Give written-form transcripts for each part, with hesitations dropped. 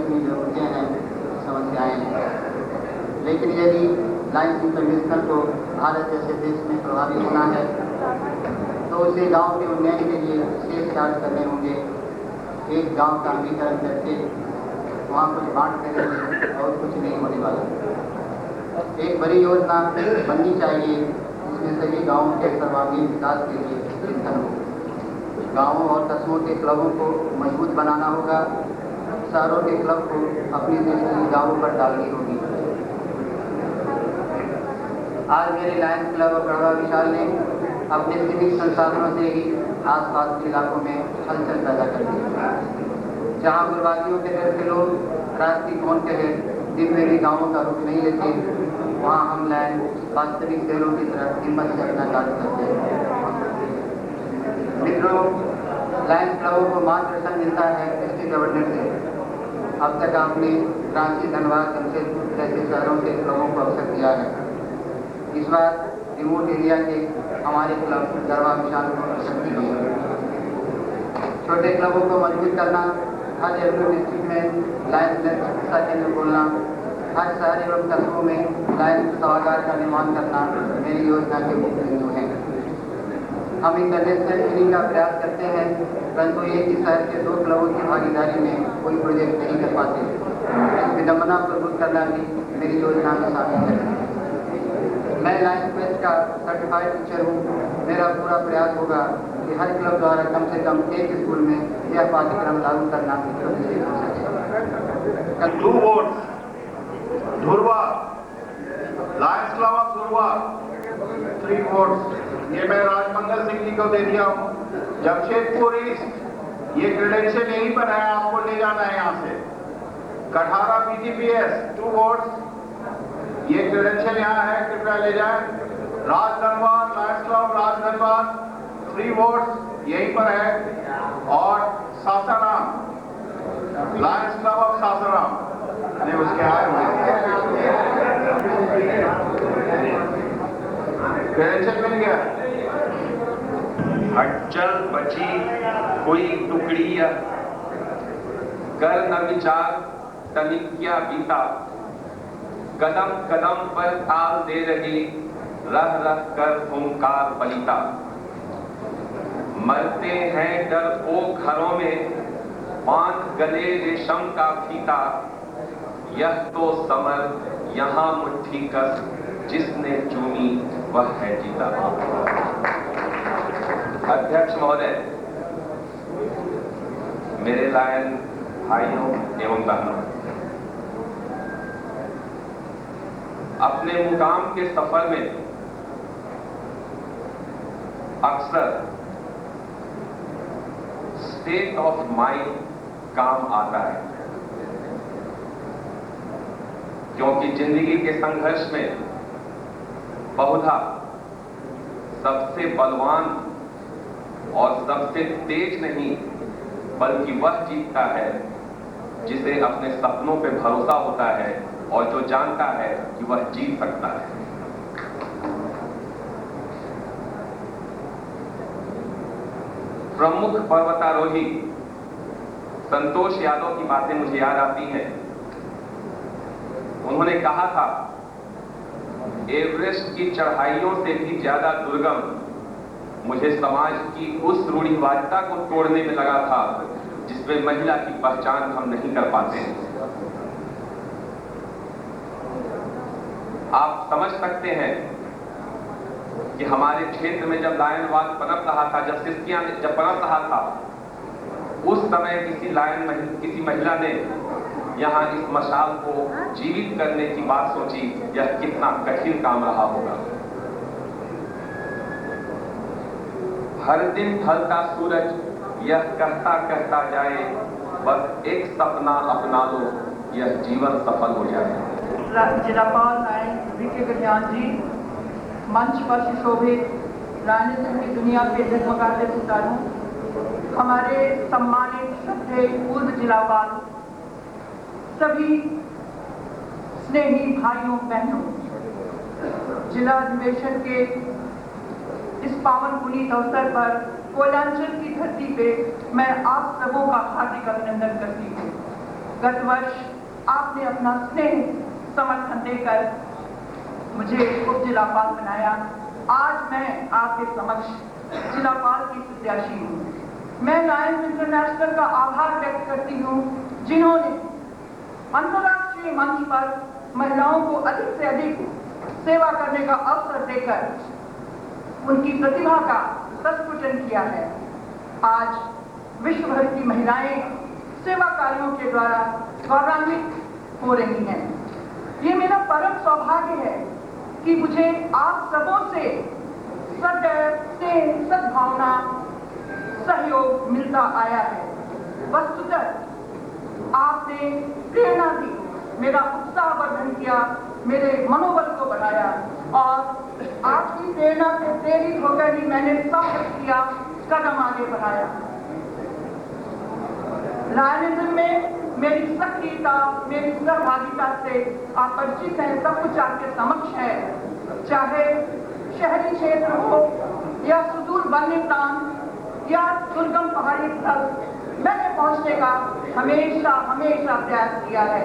की ज़रूरतें हैं, समस्याएं हैं। लेकिन यदि लाइन्स इंटरनेशनल को भारत जैसे देश में प्रभावी होना है तो उसे गांव के उन्नयन के लिए विशेष कार्य करने होंगे। एक गांव का अमलीकरण करके वहाँ कुछ बांट करेंगे और कुछ नहीं होने वाला। एक बड़ी योजना बननी चाहिए जिसमें सभी गाँवों के सर्वांगीण विकास के लिए चिंतन हो। गाँवों और कस्बों के क्लबों को मजबूत बनाना होगा। शहरों के क्लब को अपनी दृष्टि गाँवों पर डालनी होगी। आज मेरे लायंस क्लब और गढ़वा विशाल ने अपने सीमित संसाधनों से ही आसपास के इलाकों में हलचल पैदा कर दी। जहां गुरबाजियों के डर से लोग रात की कौन कहे दिन में भी गाँवों का रुख नहीं लेते, वहाँ हम लायन वास्तविक शहरों की तरह हिम्मत से अपना कार्य करते हैं। मित्रों, लायंस क्लबों को मार्गदर्शन मिलता है डिस्ट्रिक्ट गवर्नर से। अब तक आपने रांची, धनबाद, जमशेदपुर जैसे शहरों के क्लबों को अवसर दिया है। इस बार रिमोट एरिया के हमारे क्लब गढ़वा विशाल को अवसर दी गई है। छोटे क्लबों को मजबूत करना, हर एवं डिस्ट्रिक्ट में लायंस चिकित्सा केंद्र खोलना, हर शहर एवं कस्बों में लायंस सभागार का निर्माण करना मेरी योजना के मुख्य बिंदु हैं। हम इंटरनेशनल ट्रेनिंग का प्रयास करते हैं, परंतु एक ही शहर के 2 क्लबों की भागीदारी में कोई प्रोजेक्ट नहीं कर पाते। इस विडंबना को दूर करना भी मेरी योजना में शामिल है। मैं लायंस क्वेस्ट का सर्टिफाइड टीचर हूँ। मेरा पूरा प्रयास होगा कि हर क्लब द्वारा कम से कम एक स्कूल में यह पाठ्यक्रम लागू करना सुनिश्चित हो सके। 2 votes Dhurwa, Lions club of Dhurwa 3 votes, ये मैं राजमंगल सिंह जी को दे दिया हूँ। जमशेदपुर ईस्ट, ये क्रेडेंशियल यहीं पर है, आपको ले जाना है यहाँ से। कठारा BTPS 2 वोट्स, ये क्रेडेंशियल यहाँ है, कृपया ले जाएं। राजधनबाद, लायंस क्लब राजधनबाद 3 वोट्स, यहीं पर है। और Sasaram, Lions club of Sasaram ने उसके आए हुए क्रेडेंशियल मिल गया। हटचल बची कोई टुकड़ी या कर न विचार तनिक्या बीता, कदम कदम पर ताल दे रही रह रह कर हुंकार बलिता। मरते हैं डर ओ घरों में बांध गले रेशम का फीता, यह तो समर यहाँ मुट्ठी कस जिसने चूमी वह है जीता। अध्यक्ष महोदय, मेरे लायन भाइयों एवं बहनों, अपने मुकाम के सफर में अक्सर स्टेट ऑफ माइंड काम आता है, क्योंकि जिंदगी के संघर्ष में बहुधा सबसे बलवान और सबसे तेज नहीं बल्कि वह जीतता है जिसे अपने सपनों पे भरोसा होता है और जो जानता है कि वह जीत सकता है। प्रमुख पर्वतारोही संतोष यादव की बातें मुझे याद आती हैं। उन्होंने कहा था, एवरेस्ट की चढ़ाइयों से भी ज्यादा दुर्गम मुझे समाज की उस रूढ़िवादिता को तोड़ने में लगा था जिसमें महिला की पहचान हम नहीं कर पाते हैं। आप समझ सकते हैं कि हमारे क्षेत्र में जब लायनवाद पनप रहा था, जब सिस्कियां जब पनप रहा था, उस समय किसी महिला ने यहाँ इस मशाल को जीवित करने की बात सोची। यह कितना कठिन काम रहा होगा। हर दिन ढलता सूरज यह कहता कहता जाए, बस एक सपना अपना लो, यह जीवन सफल हो जाए। जिलापाल वीके गढ़ियान जी, मंच पर सुशोभित राजनीति की दुनिया के जगमगाते सितारों, हमारे सम्मानित श्रद्धेय पूर्व जिलापाल, सभी स्नेही भाइयों बहनों, जिला अधिवेशन के इस पावन पुनीत अवसर पर कोयलांचल की धरती पे मैं आप सबों का हार्दिक अभिनंदन करती हूँ। गत वर्ष आपने अपना स्नेह समर्थन देकर मुझे उप जिलापाल बनाया। आज मैं आपके समक्ष जिलापाल की प्रत्याशी हूँ। मैं लायंस इंटरनेशनल का आभार व्यक्त करती हूँ, जिन्होंने अंतर्राष्ट्रीय मंच पर महिलाओं को अधिक से अधिक सेवा करने का अवसर देकर उनकी प्रतिभा का प्रस्फुटन किया है। आज विश्व भर की महिलाएं सेवा कार्यों के द्वारा गौरवान्वित हो रही हैं। ये मेरा परम सौभाग्य है कि मुझे आप सबों से सदैव स्नेह, सद्भावना, सहयोग मिलता आया है। वस्तुतः आपने प्रेरणा दी, मेरा उत्साह वर्धन किया, मेरे मनोबल को बढ़ाया और आपकी प्रेरणा से प्रेरित होकर ही मैंने साहस किया, कदम आगे बढ़ाया। लायनिज्म में मेरी सक्रियता, मेरी सहभागिता से आप परिचित हैं, सब कुछ आपके समक्ष है। चाहे शहरी क्षेत्र हो या सुदूर वन्य प्रांत या दुर्गम पहाड़ी स्थल, मैंने पहुंचने का हमेशा प्रयास किया है,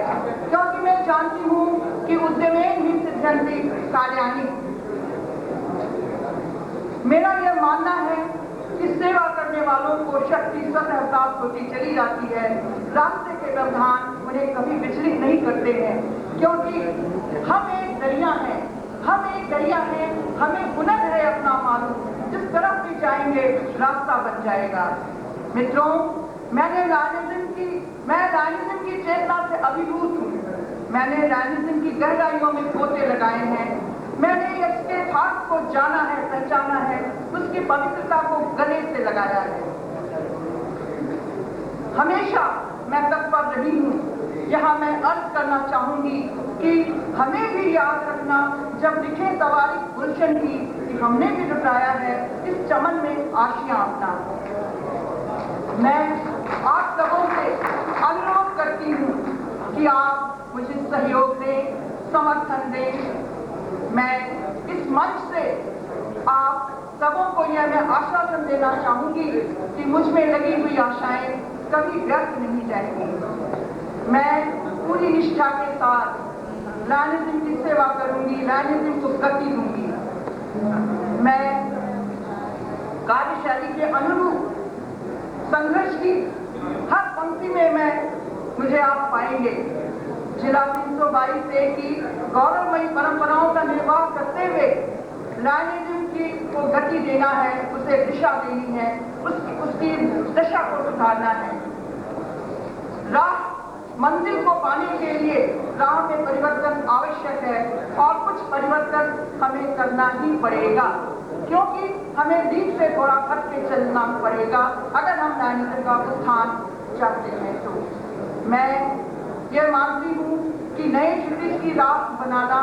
क्योंकि मैं जानती हूँ कि उद्यमेन ही सिद्ध्यन्ति कार्याणि। मेरा यह मानना है कि सेवा करने वालों को शक्ति स्वतः प्राप्त होती चली जाती है। रास्ते के व्यवधान उन्हें कभी विचलित नहीं करते हैं, क्योंकि हम एक दरिया हैं, हमें हुनर है अपना मालूम, जिस तरफ भी जाएंगे रास्ता बन जाएगा। मित्रों, मैं लायनिज्म की चेतना से अभिभूत हूँ। मैंने लायनिज्म की गहराइयों में गोते लगाए हैं। मैंने इसके यथार्थ को जाना है, पहचाना है, उसकी पवित्रता को गले से लगाया है। हमेशा मैं तत्पर रही हूँ। यहाँ मैं अर्ज करना चाहूंगी कि हमें भी याद रखना, जब लिखे तवारीख गुलशन की, कि हमने भी लुटाया है इस चमन में आशियां अपना। मैं आप सबों से अनुरोध करती हूँ कि आप मुझे सहयोग दें, समर्थन दें। मैं इस मंच से आप सबों को यह मैं आश्वासन देना चाहूंगी कि मुझ में लगी हुई आशाएं कभी व्यर्थ नहीं जाएंगी। मैं पूरी निष्ठा के साथ लायनिज्म की सेवा करूंगी, लायनिज्म को गति दूंगी। मैं कार्यशैली के अनुरूप संघर्ष की हर पंक्ति में मुझे आप पाएंगे। जिला 322 की गौरवमयी परंपराओं का निर्वाह करते हुए लायनिज्म को गति देना है, उसे दिशा देनी है, उसकी दशा को सुधारना है। मंजिल को पाने के लिए राह में परिवर्तन आवश्यक है और कुछ परिवर्तन हमें करना ही पड़ेगा, क्योंकि हमें लीड से थोड़ा हट के चलना पड़ेगा अगर हम लायनिज्म का उत्थान चाहते हैं। तो मैं यह मानती हूँ कि नए क्षितिज की राह बनाना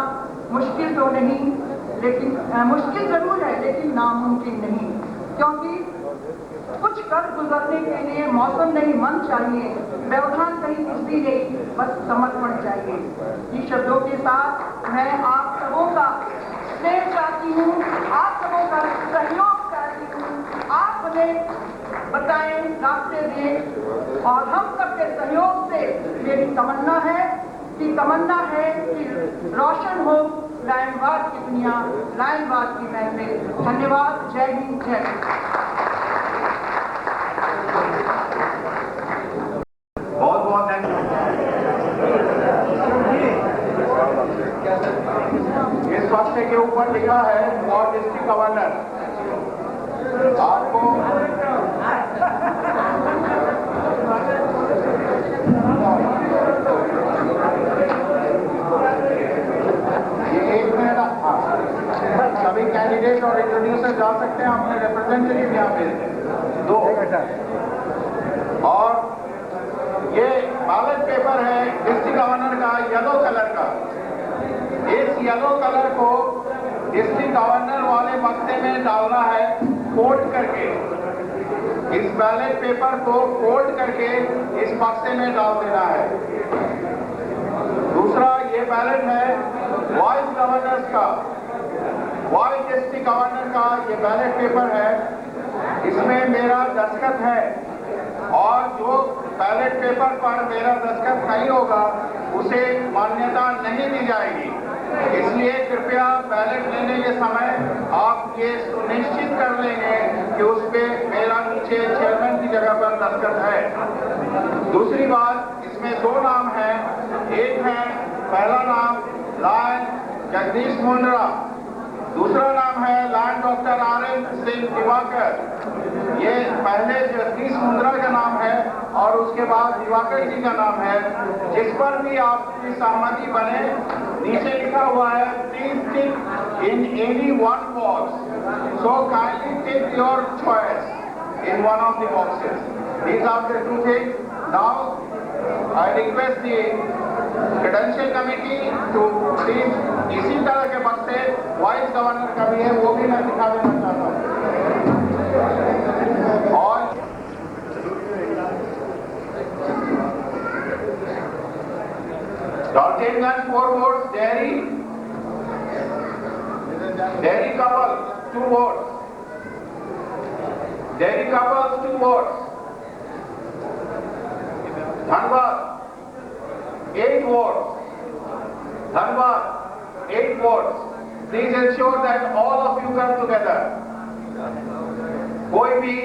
मुश्किल तो नहीं, लेकिन मुश्किल जरूर है, लेकिन नामुमकिन नहीं, क्योंकि कुछ कर गुजरने के लिए मौसम नहीं, मन चाहिए, व्यवधान कहीं किसी नहीं, बस समर्पण चाहिए। इन शब्दों के साथ मैं आप सबों का स्नेह चाहती हूँ, आप सबों का सहयोग चाहती हूँ। आप हमें बताएं, रास्ते दें और हम सबके सहयोग से मेरी तमन्ना है कि रोशन हो लायनवाद की दुनिया, लायनवाद की महफिल। धन्यवाद। जय हिंद, जय बहुत बहुत थैंक यू। इस बक्से के ऊपर लिखा है फॉर डिस्ट्रिक्ट गवर्नर। आपको ये 1 मिनट, सभी कैंडिडेट और इंट्रोड्यूसर जा सकते हैं, अपने रिप्रेजेंटेटिव यहाँ भेज दें 2। और ये बैलेट पेपर है डिस्ट्रिक्ट गवर्नर का, येलो कलर का। इस येलो कलर को डिस्ट्रिक्ट गवर्नर वाले बक्से में डालना है, फोल्ड करके। इस बैलेट पेपर को फोल्ड करके इस बक्से में डाल देना है। दूसरा, ये बैलेट है वाइस गवर्नर्स का, वाइस डिस्ट्रिक्ट गवर्नर का ये बैलेट पेपर है। इसमें मेरा दस्तखत है और जो बैलेट पेपर पर मेरा दस्तखत नहीं होगा उसे मान्यता नहीं दी जाएगी। इसलिए कृपया बैलेट लेने के समय आप ये सुनिश्चित कर लेंगे कि उस पे मेरा नीचे चेयरमैन की जगह पर दस्तखत है। दूसरी बात, इसमें दो नाम हैं। एक है पहला नाम लायन जगदीश मुंद्रा, दूसरा नाम है lion doctor R N. Singh Diwakar. ये पहले जगदीश मुंद्रा का नाम है और उसके बाद दिवाकर जी का नाम है। जिस पर भी आपकी सहमति बने, नीचे लिखा हुआ है please tick in any one box, so kindly tick your choice in one of the boxes. These are the two things. Now I request the credential committee to please इसी तरह के बक्से वाइस गवर्नर का भी है, वो भी मैं दिखा देना चाहता हूँ। और Daltonganj 4 votes, Dairy couple 2 votes, Dairy couples 2 votes, Dhanbad 8 votes, Dhanbad 8 votes. Please ensure that all of you come together. कोई भी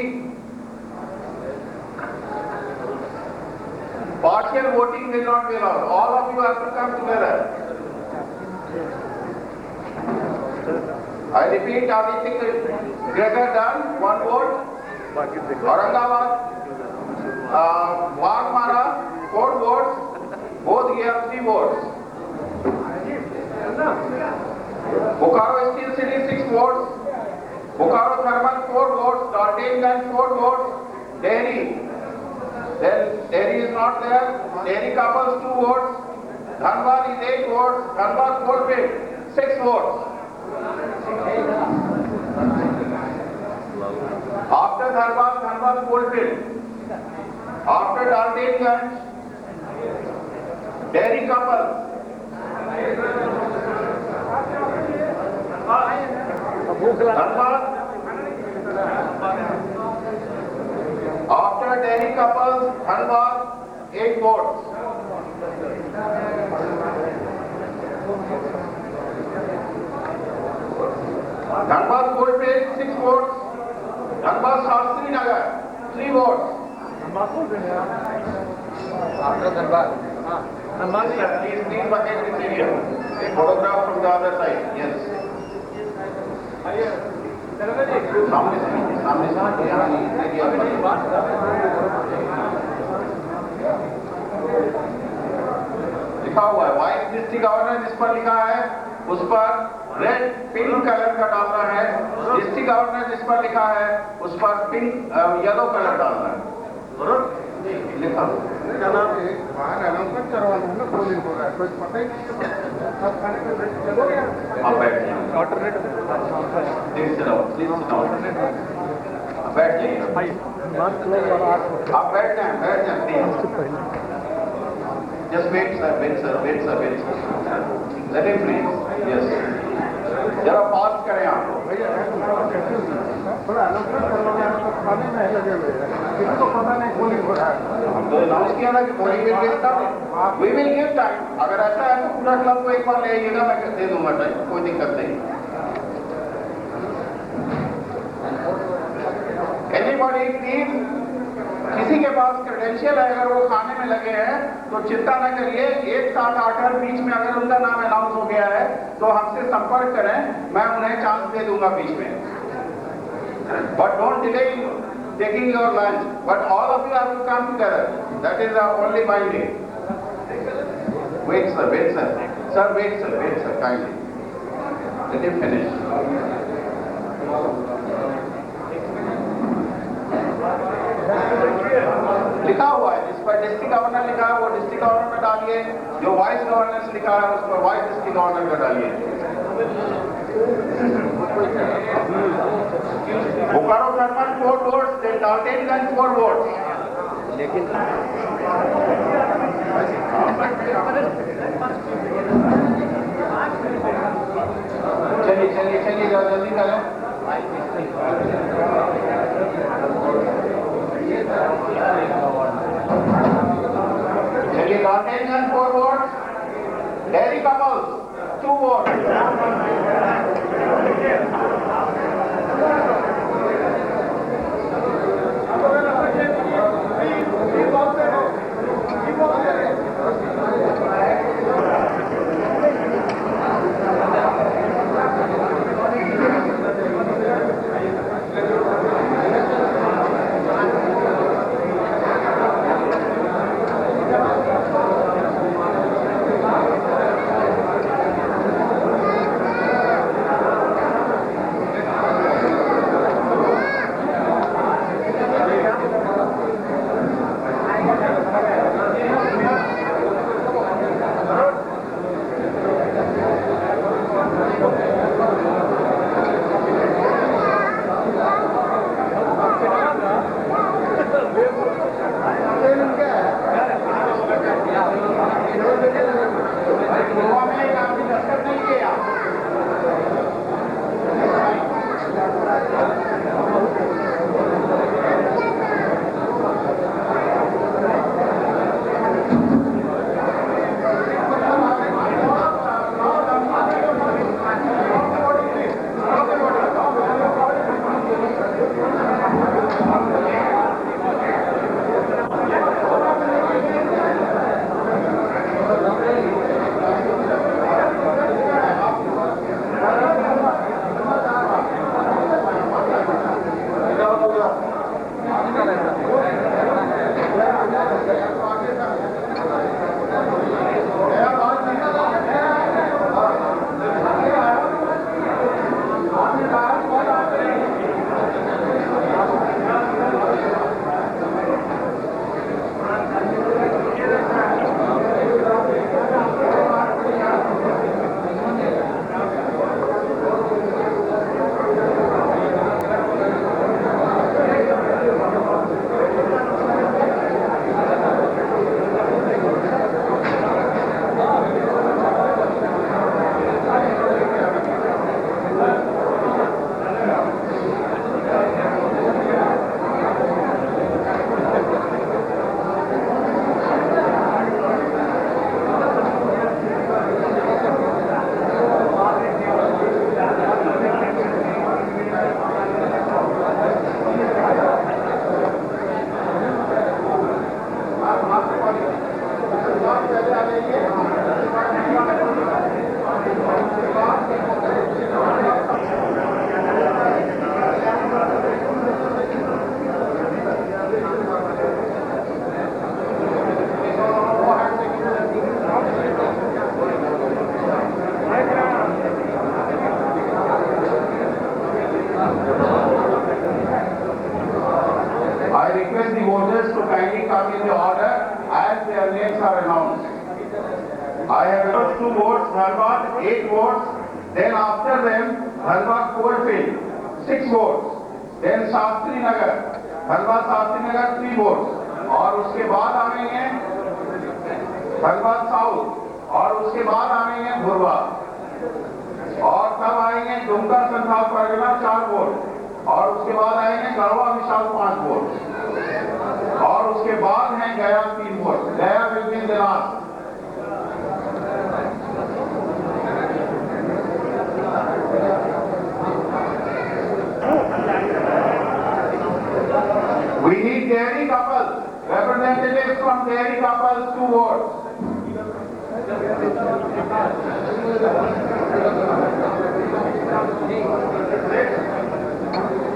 partial voting will not be allowed. All of you have to come together. I repeat, Aditya Gregor done 1 vote. Aurangabad, Wagmara 4 votes. Both here 3 votes. Bokaro Steel City 6 votes. Bokaro Thermal 4 votes. Daltonganj 4 votes. Dairy. Then Dairy is not there. Dairy couples 2 votes. Dhanbad is 8 votes. Dhanbad forfeit 6 votes. After Dhanbad, Dhanbad forfeit. After Daltonganj, Dairy couples. Dhanbad. After Dairy couples, Dhanbad 8 votes. Dhanbad forfeit 6 votes. Dhanbad Shastri Nagar 3 votes. After Dhanbad. Please vacate this area. A photograph from the other side. Yes. सामने लिखा हुआ है vice district governor, जिस पर लिखा है उस पर रेड पिंक कलर का डालना है। डिस्ट्रिक्ट गवर्नर जिस पर लिखा है उस पर पिंक येलो कलर डालना है। लिखा बाहर अनाउंसमेंट करवाना है ना, पोलिंग हो रहा है, कुछ पता ही आप बैठ जाइए। बैठ जाइए, आप बैठ जाए please. Just wait sir, let him please. Yes, जरा पास करें आप लोग। थोड़ा अनाउंसमेंट करवाना है, तो खाने में लगे हुए हैं, किसी को पता नहीं पोलिंग हो रहा है। हम तो अनाउंस किया ना कि polling will be started, we will give time. अगर ऐसा है तो पूरा क्लब को एक बार ले आइएगा, मैं दे दूंगा टाइम, कोई दिक्कत नहीं। एनीबॉडी प्लीज, किसी के पास क्रेडेंशियल है, अगर वो खाने में लगे हैं तो चिंता न करिए। एक साथ आकर बीच में अगर उनका नाम अनाउंस हो गया है तो हमसे संपर्क करें, मैं उन्हें चांस दे दूंगा बीच में। But don't delay in taking your lunch, but all of you have to come together, that is the only binding. Wait sir, kindly let him finish. लिखा हुआ है, जिस पर डिस्ट्रिक्ट गवर्नर लिखा है वो डिस्ट्रिक्ट गवर्नर में डालिए, जो वाइस गवर्नर लिखा है उस पर वाइस डिस्ट्रिक्ट गवर्नर में डालिए। Bokaro thermal 4 votes, Daltonganj 4 votes. लेकिन चलिए जल्दी करें। Thank you. 4 votes. Dairy couples, 2 votes. I request the voters to kindly come in the order as their names are announced. I have first 2 votes, Dharwad 8 votes, then after them Dharwad Coalfield 6 votes, then Shastri Nagar, Dharwad Shastri Nagar 3 votes, और उसके बाद आएंगे Dharwad South और उसके बाद आएंगे भुरवा और तब आएंगे दुमका संथाल परगना 4 वोट और उसके बाद आएंगे गढ़वा विशाल 5 वोट और उसके बाद हैं गया 3 वोट। गया Vipin दिनाज। We need dairy couples, representatives from dairy couples 2 votes.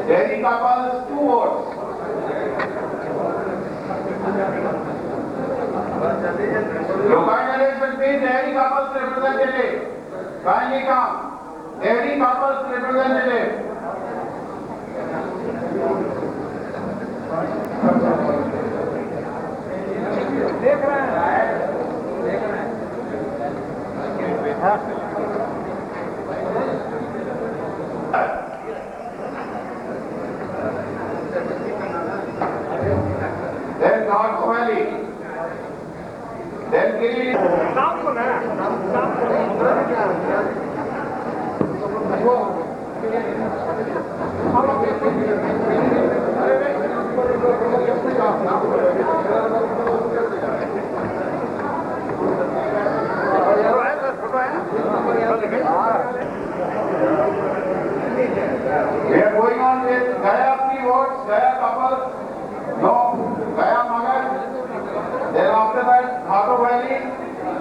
Dairy couples 2 votes. Local please dairy couples representative. Kindly come. Dairy couples representative. देख रहे हैं Then North Valley. Then Giri.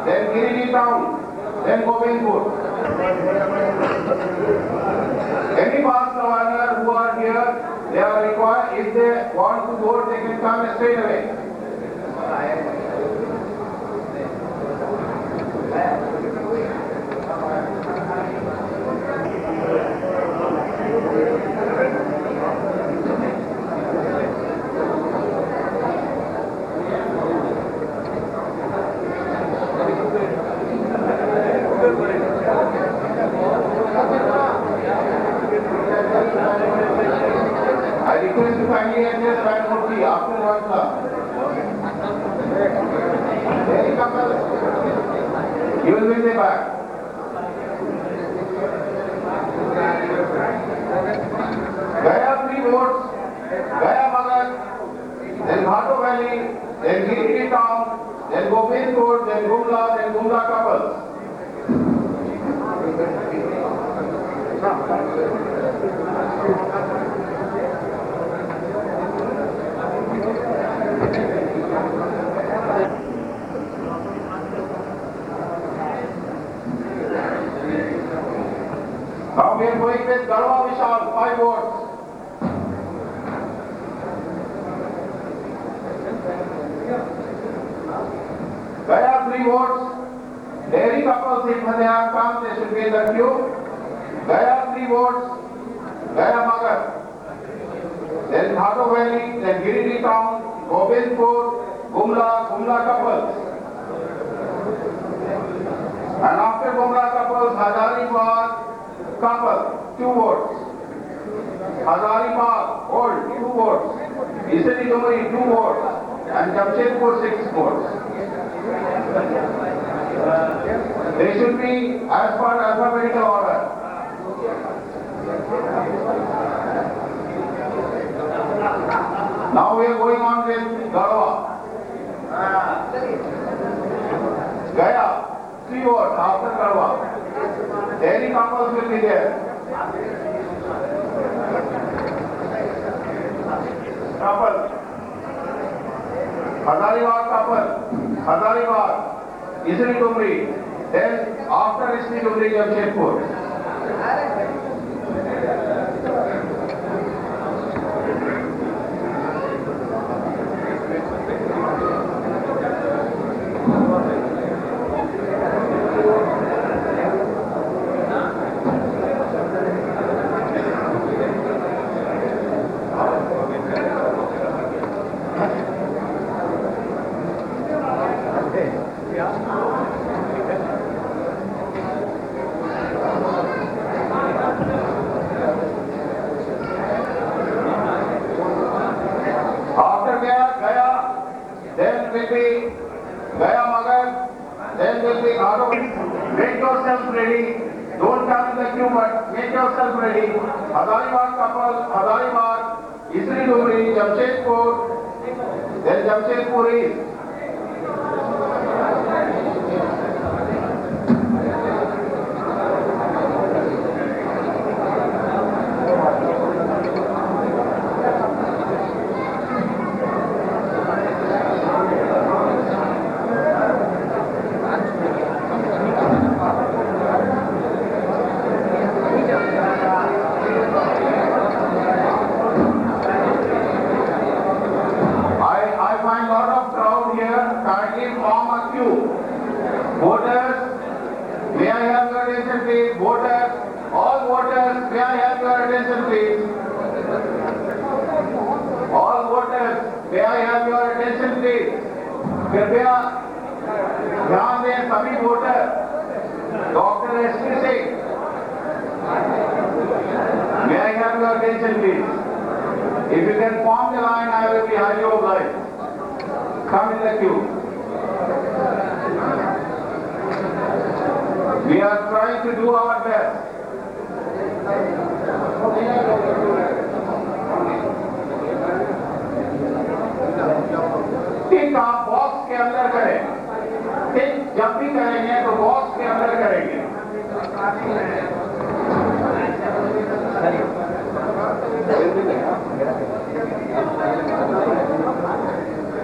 then Girirdi town, then Govindpur. Any pass traveler who are here, they are required, if they want to vote, they can come straight away. I request you kindly adjust right murti after one class. Very couple. You will be back. Gaya 3 votes, Gaya Magar, then Ghato Valley, then Girirdi town, then Govindpur, then Gumla couples. Now we are going with Garhwa Vishal, 5 votes. Gaya 3 votes. Dairy couples, if they have come, they should be in the queue. Gaya 3 votes. Gaya Magar. Then Ghato Valley, then Girirdi town, Govindpur, Gumla couples. And after Gumla couples, Hazaribagh couple, 2 votes. Hazaribagh, old, 2 votes. Isari Dumri, 2 votes. And Jamshedpur, 6 votes. They should be as per alphabetical order. Now we are going on with Garhwa. Gaya, 3 votes after Garhwa. Dairy couples will be there. Couple. Hazaribagh couple. Hazaribagh. Isri Dumri. Then after Isri Dumri, Jamshedpur. Gaya Magar, then will be Ghato. Make yourself ready. Don't come in the queue, but make yourself ready. Hazaribagh couple, Hazaribagh, Isri Dumri, Jamshedpur, then Jamshedpur East. Voters, may I have your attention please? Voters, all voters, may I have your attention please? All voters, may I have your attention please? कृपया ध्यान दें सभी voter. Dr. S.P. Singh, may I have your attention please? If you can form the line, I will be highly obliged. Come in the queue. We are trying to do our best. ठीक आप box के अंदर करें. ठीक जब भी करेंगे तो बॉक्स के अंदर करेंगे.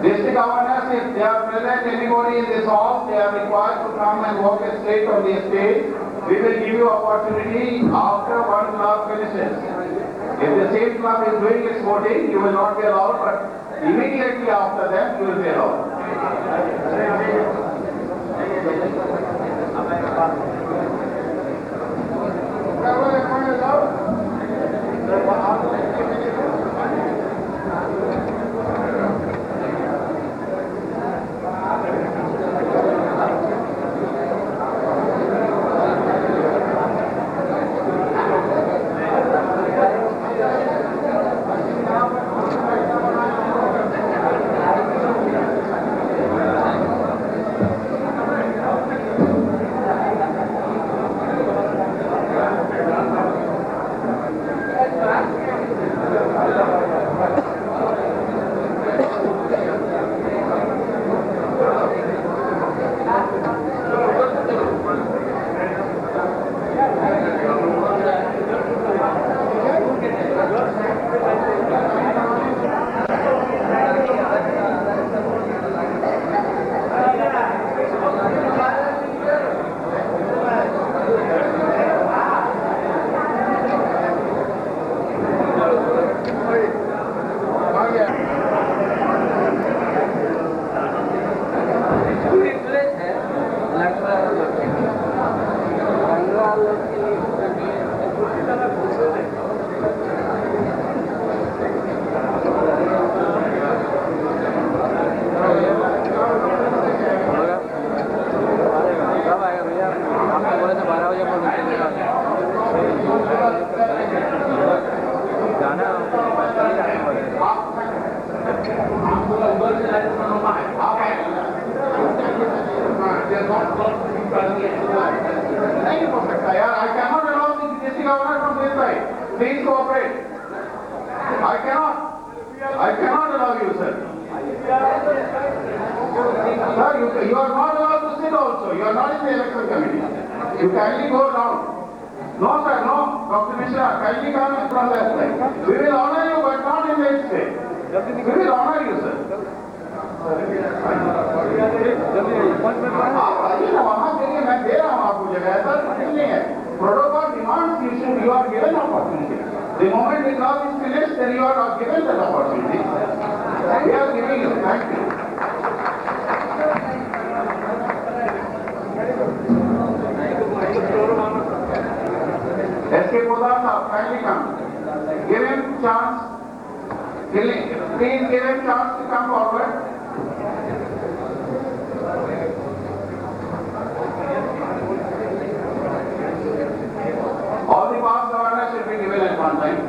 District Governor if they are present, anybody in this hall, they are required to come and walk straight on the stage. We will give you opportunity after one club finishes. If the same club is doing its voting, you will not be allowed, but immediately after that, you will be allowed. I cannot allow the district governor from this side. Please cooperate. I cannot allow you, sir. Sir, you are not allowed to sit also. You are not in the election committee. You kindly go down. No, sir, no. Dr. Mishra, kindly come from that side. We will honor you, but not in this way. We will honor you, sir. वहाँ देंगे, मैं दे रहा हूँ आपको जगह, ऐसा नहीं है. Protocol demands you are given opportunity. The moment the club is finished, then you are given that opportunity. We are giving you. Thank you. S.K. Podar sahab, kindly come. Give him chance. Please give him chance to come forward. All the past governors should be given at one time.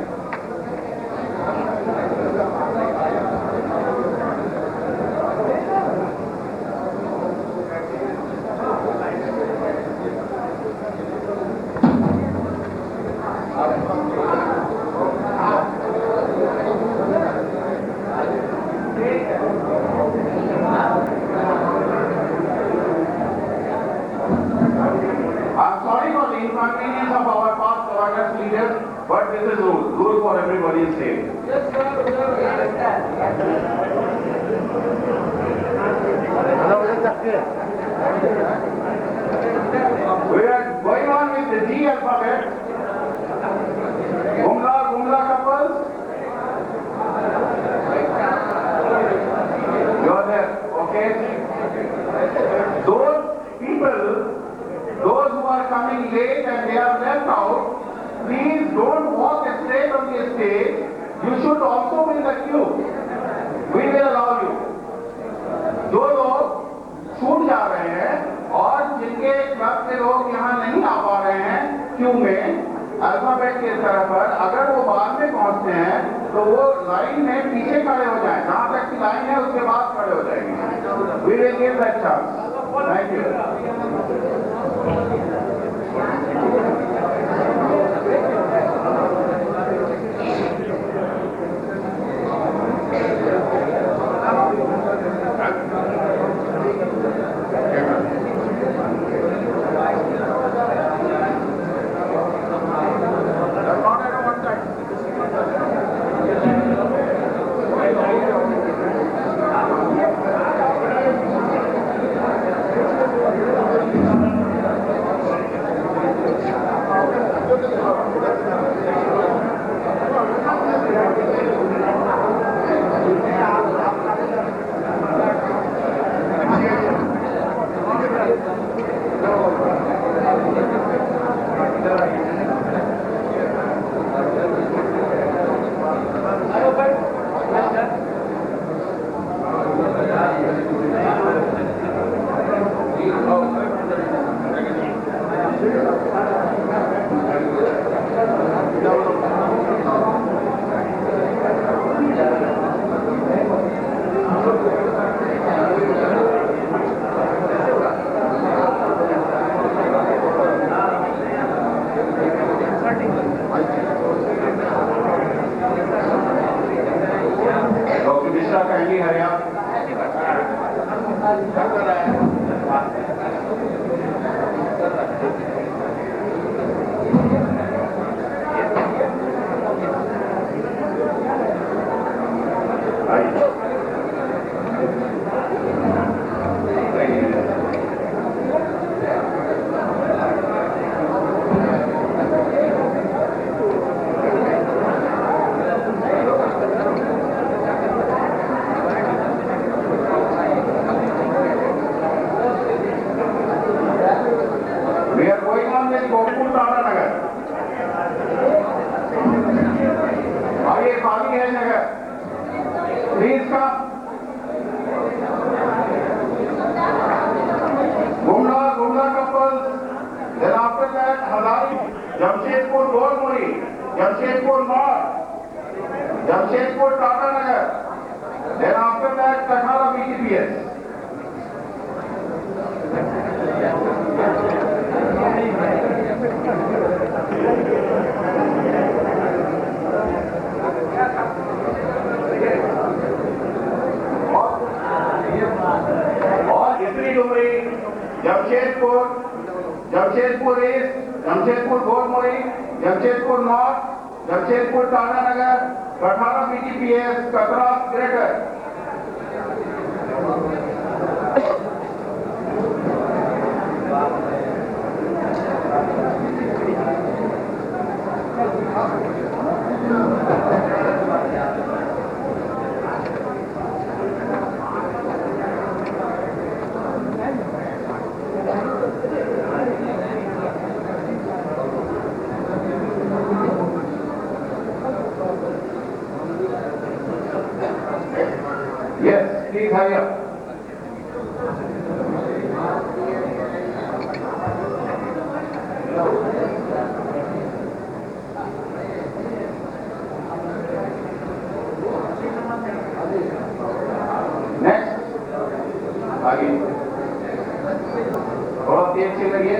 Inconvenience of our past governance leaders, but this is rule for everybody is same. Yes, sir. We are going on with the G alphabet. Gumla couples. You are there, okay? Those people, those who are coming late and they are left out, please don't walk straight on the stage. You should also be in the queue. We will allow you. जो लोग छूट जा रहे हैं और जिनके club के लोग यहाँ नहीं आ पा रहे हैं क्यू में अल्फाबेट के तरफ पर, अगर वो बाद में पहुँचते हैं तो वो लाइन में पीछे खड़े हो जाएं. जहाँ तक की लाइन है उसके बाद खड़े हो जाएंगे. We will give that chance. Thank you. में गोकुल टाटा नगर, और ये खाली है जगह, प्लीज का Gumla couples, then after that Hazari, Jamshedpur Golmuri, Jamshedpur north, Jamshedpur Tata Nagar, then after that Kathara BTPS. और इतनी Dumri, Jamshedpur east, Jamshedpur Golmuri, Jamshedpur north, Jamshedpur Tata Nagar, Kathara BTPS, Katras greater. Yes, please hurry up. Next, आगे थोड़ा तेज से करिए.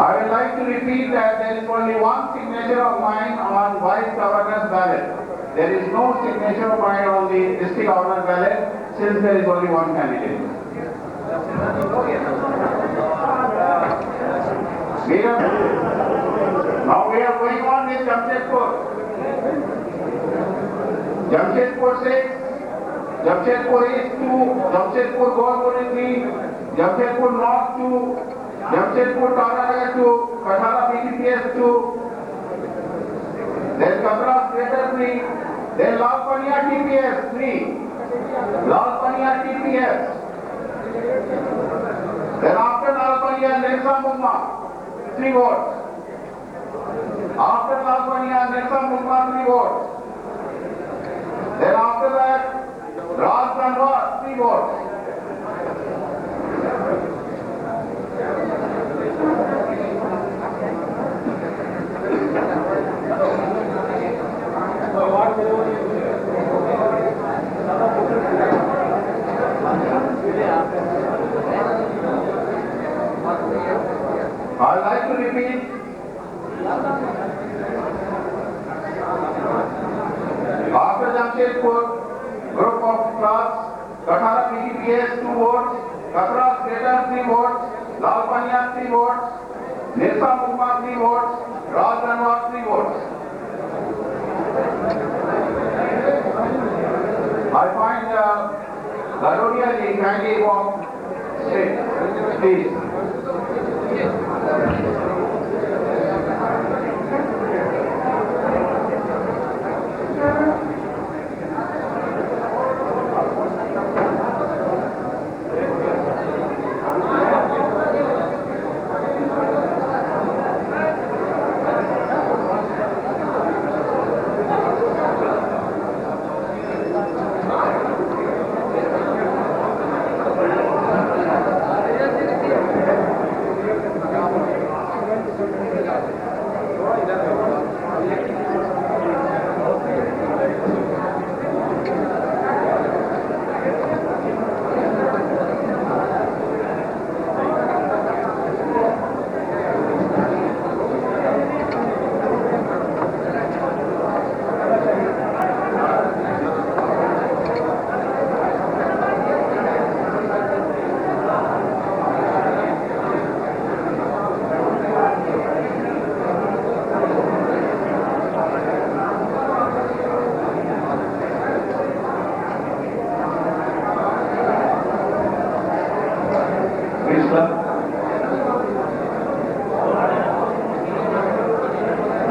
I would like to repeat that there is only one signature of mine on vice governor's ballot. There is no signature of mine on the district governor's ballot since there is only one candidate. Now we are going on with Jamshedpur. Jamshedpur 6, Jamshedpur East 2, Jamshedpur Golmuri 3, Jamshedpur North 2, Jamshedpur Tata Nagar 2, Kashara BTPS 2, then Katras Greater 3, then Lal Pania TPS 3, Lal Pania TPS, then after Lal Pania Nirsa Mumma 3 votes, after Lal Pania Nirsa Mumma 3 votes, then after that Raj Tanwar 3 votes. I'd like to repeat. After Jamshedpur, group of class, Kashara BTPS 2 votes, Katras Greater 3 votes, Lal Pania 3 votes, Nirsa Mumma 3 votes, Raj Tanwar 3 votes. I find Garodia ji kindly walk straight, please.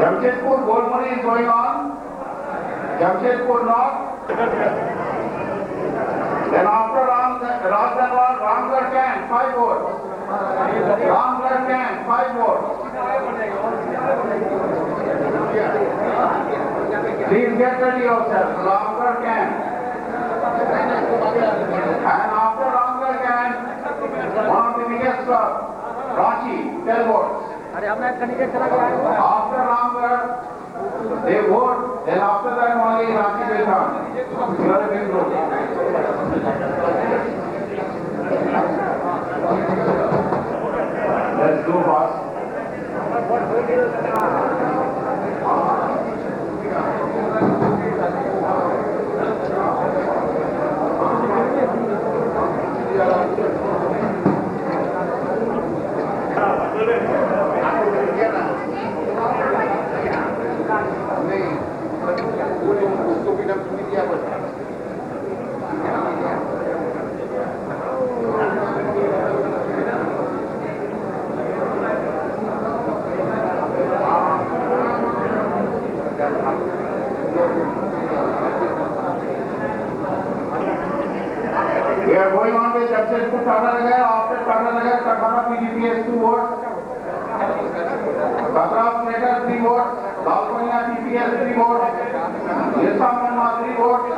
Jamshedpur Golmuri is going on. Jamshedpur North. Then after Rajdanwar, Ramgarh camp, 5 votes. Ramgarh camp, 5 votes. Please get ready yourself. Ramgarh camp. And after Ramgarh camp, one of the biggest club, Ranchi, 10 votes. After Ramgarh, they vote, then after that only Ranchi will come. You are a big group. Let's go fast. We are going on with Jamshedpur Tata. After Tata, Kathara PGPS 2 votes. Kathara Operator 3 votes. Lalkonia PPS 3 votes. Yesama 3 votes.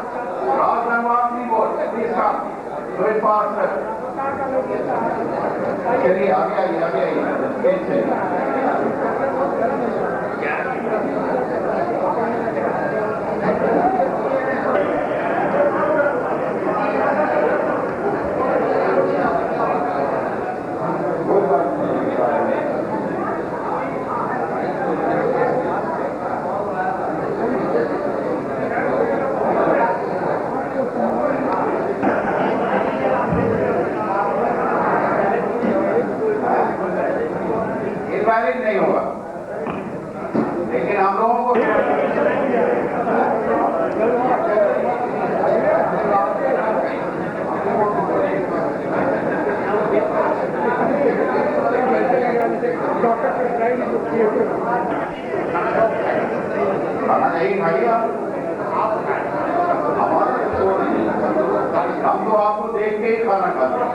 Rajdanwar 3 votes. Please come. Do it faster. चलिए आगे आइए stage से invalid नहीं होगा, लेकिन हम लोगों को खाना नहीं खाइए हमारा तो नहीं, हम तो आपको देख के ही खाना खाते हैं।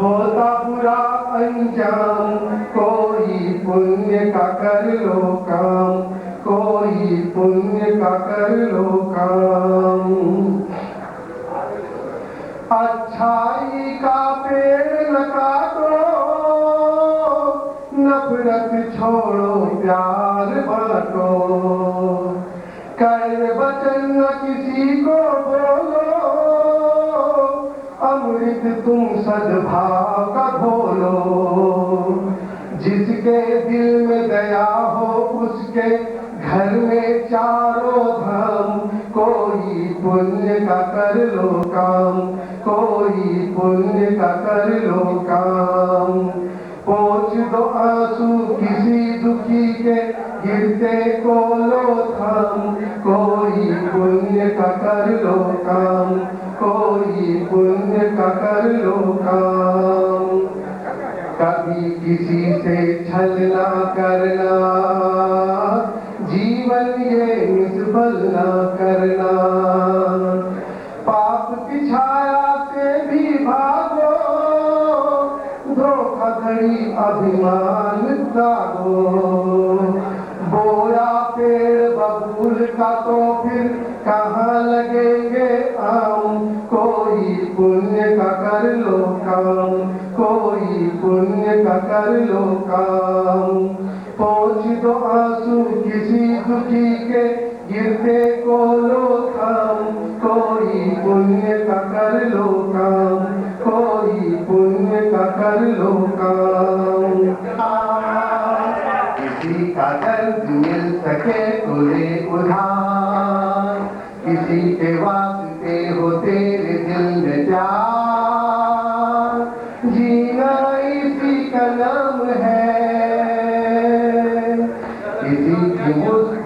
होता बुरा अंजाम कोई पुण्य का कर लो काम, कोई पुण्य का कर लो काम। अच्छाई का पेड़ न काटो, नफरत छोड़ो प्यार बांटो, कर वचन न किसी को बोलो, अमृत तुम सद्भाव का घोलो। जिसके दिल में दया हो उसके घर में चारों धाम, कोई पुण्य का कर लो काम, कोई पुण्य का कर लो काम। पोंछ दो आंसू किसी दुखी के गिरते को लो थाम, कोई पुण्य का कर लो काम, कोई पुण्य का कर लो काम। कभी किसी से छल ना करना, जीवन ये निष्फल ना करना। पाप की छाया से भी भागो, धोखाधड़ी अभिमान त्यागो। बोया पेड़ बबूल का तो फिर कहाँ लगेंगे आम, कोई पुण्य का कर लो काम, कोई पुण्य का कर लो काम। पोंछ दो आंसू किसी दुखी के गिरते को लो थाम, कोई पुण्य का कर लो काम, कोई पुण्य का कर लो काम।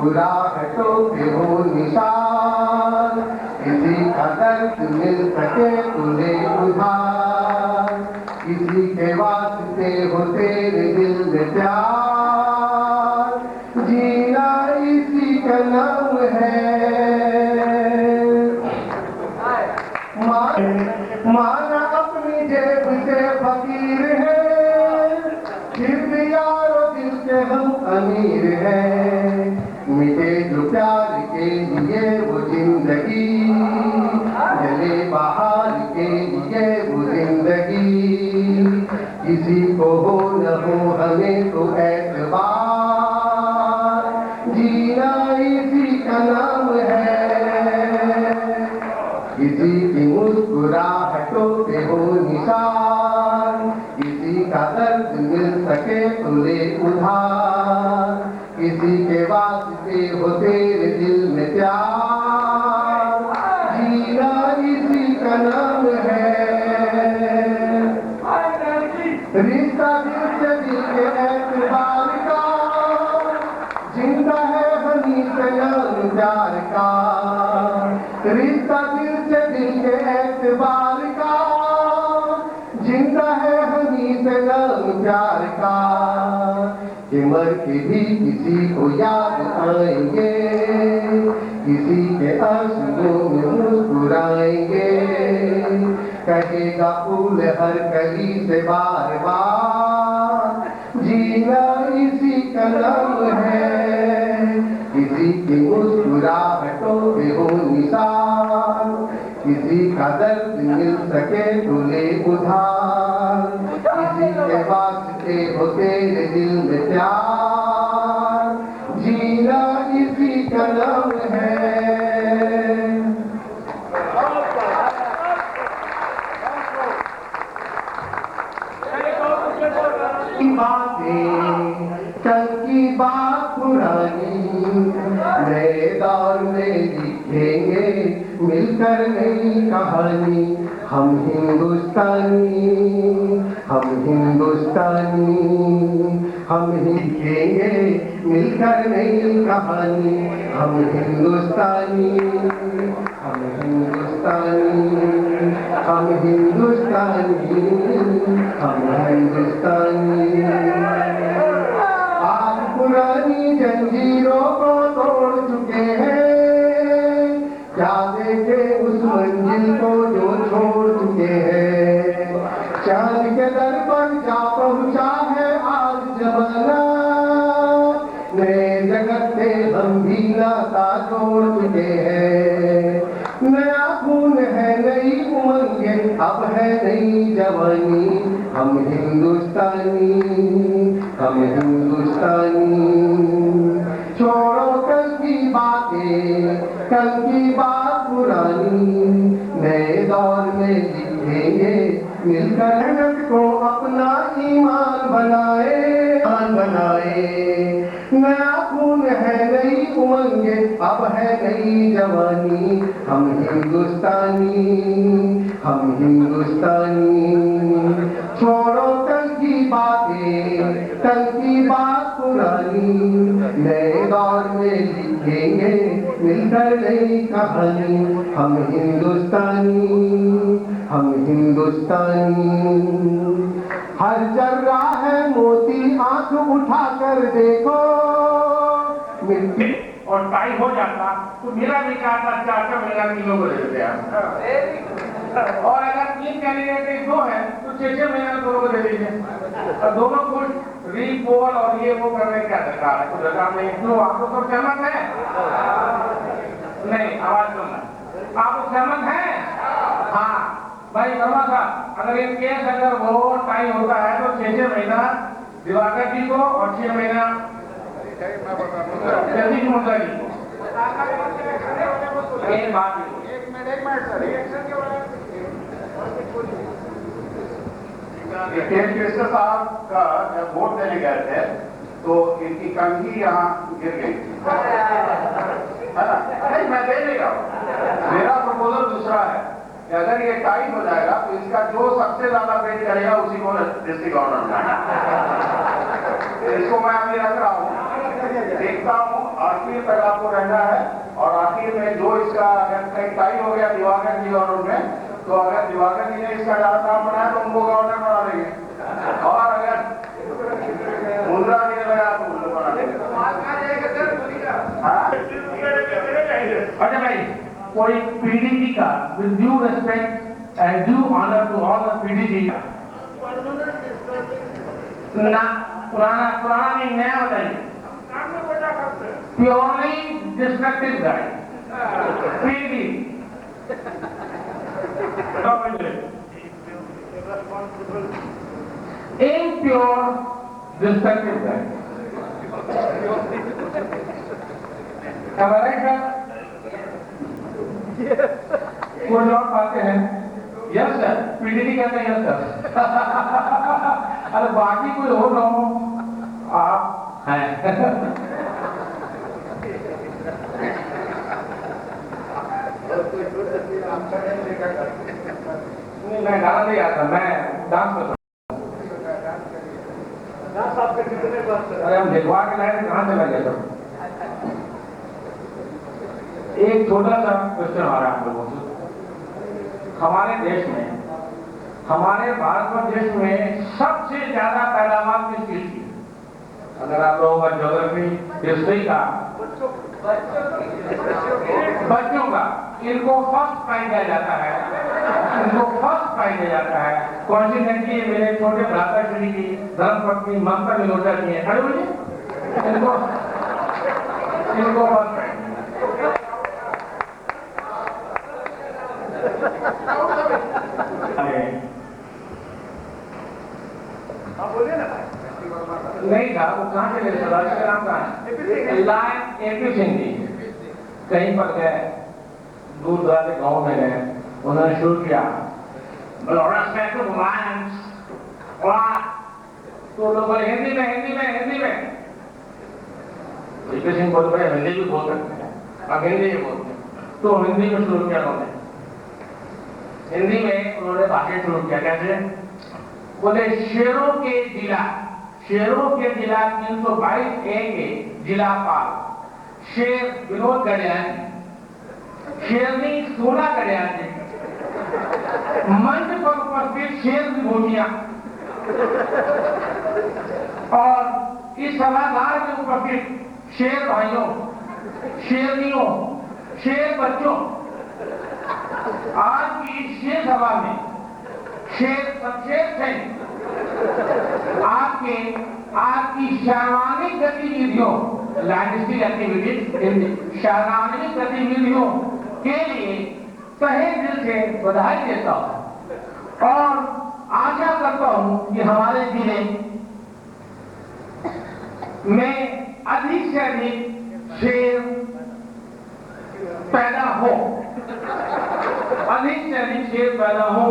मुस्कुराहटों पे हो निशान, किसी का दर्द मिल सके तुझे उधार, किसी के वास्ते हो तेरे दिल में प्यार, जीना इसी का नाम है। माना अपनी जेब से फकीर है, फिर भी यारो दिल के हम अमीर हैं। मिटे जो प्यार के लिए वो जिंदगी, जले बहार के लिए वो जिंदगी, किसी को हो न हो हमें तो एतबार, जीना इसी का नाम है। किसी की मुस्कुराहटों पे हो निशान, किसी का दर्द मिल सके तो ले उधार, किसी के वास्ते हो तेरे दिल में प्यार, जीना इसी का नाम है। रिश्ता दिल से दिल के एतबार का, जिंदा है हनी से नाम प्यार का, रिश्ता दिल से दिल के एतबार का, जिंदा है हनी से नाम प्यार का, कि मर के भी किसी को याद आएंगे, किसी के आंसुओं में मुस्कुराएंगे, कहेगा फूल हर कली से बार बार, जीना इसी का नाम है। किसी की मुस्कुराहटों पे हो निशान, किसी का दर्द मिल सके तो ले उधार, किसी के वास्ते हो तेरे दिल में प्यार, जीना इसी का नाम है। बातें कल की बात पुरानी, नए दौर में लिखेंगे मिलकर नई कहानी, हम हिंदुस्तानी, हम हिंदुस्तानी, हम लिखेंगे मिलकर नई कहानी, हम हिंदुस्तानी, हम हिंदुस्तानी, हम हिंदुस्तानी, हम हिंदुस्तानी। आज पुरानी जंजीरों को तोड़ चुके हैं, क्या देखे उस मंजिल को जो छोड़ चुके हैं, चांद के दर पर जा पहुंचा है आज जमाना, नए जगत से हम भी नाता जोड़ चुके हैं, नया खून है नई उमंगे अब है नई जवानी, हम हिंदुस्तानी, हम हिंदुस्तानी। छोड़ो कल की बातें, कल की बात पुरानी, नए दौर में लिखेंगे मिलकर मेहनत को अपना ईमान बनाए, ईमान बनाए, नया खून है नई उमंगे अब है नई जवानी, हम हिंदुस्तानी, हम हिंदुस्तानी। छोड़ो कल की बातें, कल की बात पुरानी, नए दौर में लिखेंगे मिलकर नई कहानी, हम हिंदुस्तानी, हम हिंदुस्तानी। हर जर्रा है मोती आंख उठाकर देखो, मिट्टी और टाई हो जाता तो मेरा विचार था 4 महीना किलो को दे देते, और अगर 3 कैंडिडेट 2 है तो 6 महीना दोनों को दे दीजिए, और दोनों को रीपोल और ये वो करने क्या दरकार है, कुछ दरकार नहीं। तो आप लोग तो सहमत है? नहीं, आवाज सुनना, आप लोग सहमत हैं? हाँ भाई वर्मा साहब, अगर इन केस अगर वो टाइम होता है तो 6 महीना दिवाकर जी को और 6 महीना जगदीश मुंडा जी को। एक बात, एक मिनट सर, कृष्ण साहब का जब वोट देने गए थे तो इनकी कंघी यहाँ गिर गई है ना? नहीं, मैं दे नहीं रहा हूँ, मेरा प्रपोजल दूसरा है कि अगर ये टाइट हो जाएगा तो इसका जो सबसे ज्यादा वेट करेगा उसी को डिस्ट्रिक्ट गवर्नर, इसको मैं अभी रख रहा हूँ, देखता हूँ आखिर तक आपको रहना है और आखिर में जो इसका अगर कहीं टाई हो गया दिवाकर जी और उनमें, तो अगर दिवाकर जी ने इसका नाम बनाया तो उनको गवर्नर बना देंगे, और अगर मुद्रा जी ने लगाया तो उनको बना देंगे। अच्छा भाई, कोई पीडीजी का with due respect and due honour to all the PDG ना पुराना नहीं नया बताइए। Purely destructive guy PD impure destructive guy. कुछ और बातें हैं। यस सर, पीडीडी कहते हैं यस सर। अरे बाकी कोई और ना हो, आप हैं। मैं गाना नहीं आता, मैं डांस करता। अरे हम दिलवा के लाए कहाँ चला गया सब। एक छोटा सा क्वेश्चन आ रहा है आप लोगों से। हमारे देश में, हमारे भारतवर्ष में सबसे ज्यादा पैदावार किस चीज की? अगर आप लोगों का ज्योग्राफी हिस्ट्री का, बच्चों का, इनको फर्स्ट प्राइज दिया जाता है, इनको फर्स्ट प्राइज दिया जाता है। कॉन्सिडेंटली मेरे छोटे भ्राता श्री की धर्मपत्नी ममता मिलोटा जी हैं, खड़े हुए, इनको फर्स्ट प्राइज। नहीं था, वो कहाँ से ले सदा का नाम कहाँ है? लायन एपी सिंह जी कहीं पर गए, दूर दराज के गाँव में गए, उन्होंने शुरू किया तो लोग बोले हिंदी में एपी सिंह बोल रहे हिंदी भी बोल सकते हैं, अब हिंदी भी बोलते हैं, तो हिंदी में शुरू किया उन्होंने। हिंदी में उन्होंने भाषण शुरू किया, कैसे? बोले शेरों के जिला 322A के जिला पाल शेर विनोद गडियानी, शेरनी सोना गडियानी, मंच पर उपस्थित शेर विभूतियां और इस सभागार में उपस्थित शेर भाइयों, शेरनियों, शेर बच्चों, आज की इस शेर सभा में शेर थे। आपकी शारीरिक गतिविधियों, लैंग्विस्टिक एक्टिविटीज, शारीरिक गतिविधियों के लिए तहे दिल से बधाई देता हूं और आशा करता हूं कि हमारे जिले में अधिक से अधिक शेर पैदा हो, अधिक से अधिक शेर पैदा हो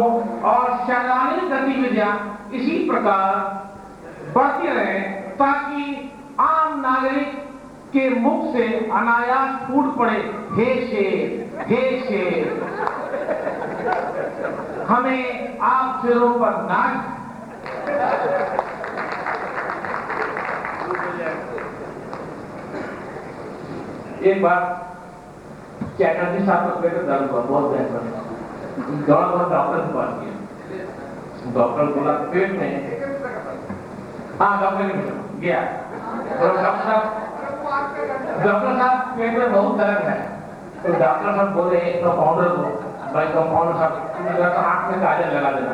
और शारीरिक गतिविधियां इसी प्रकार बढ़ती रहे, ताकि आम नागरिक के मुख से अनायास फूट पड़े, हे शेर, हे शेर। हमें आप शेरों पर नाच। एक बार चैटर्जी साहब का पेट दर्द हुआ, बहुत भयंकर, डॉक्टर के पास गया। डॉक्टर बोला पेट में, हाँ डॉक्टर गया, तो डॉक्टर साहब पेट में बहुत दर्द है। तो डॉक्टर साहब बोले कंपाउंडर को, भाई कंपाउंडर साहब आंख में काजल लगा देना।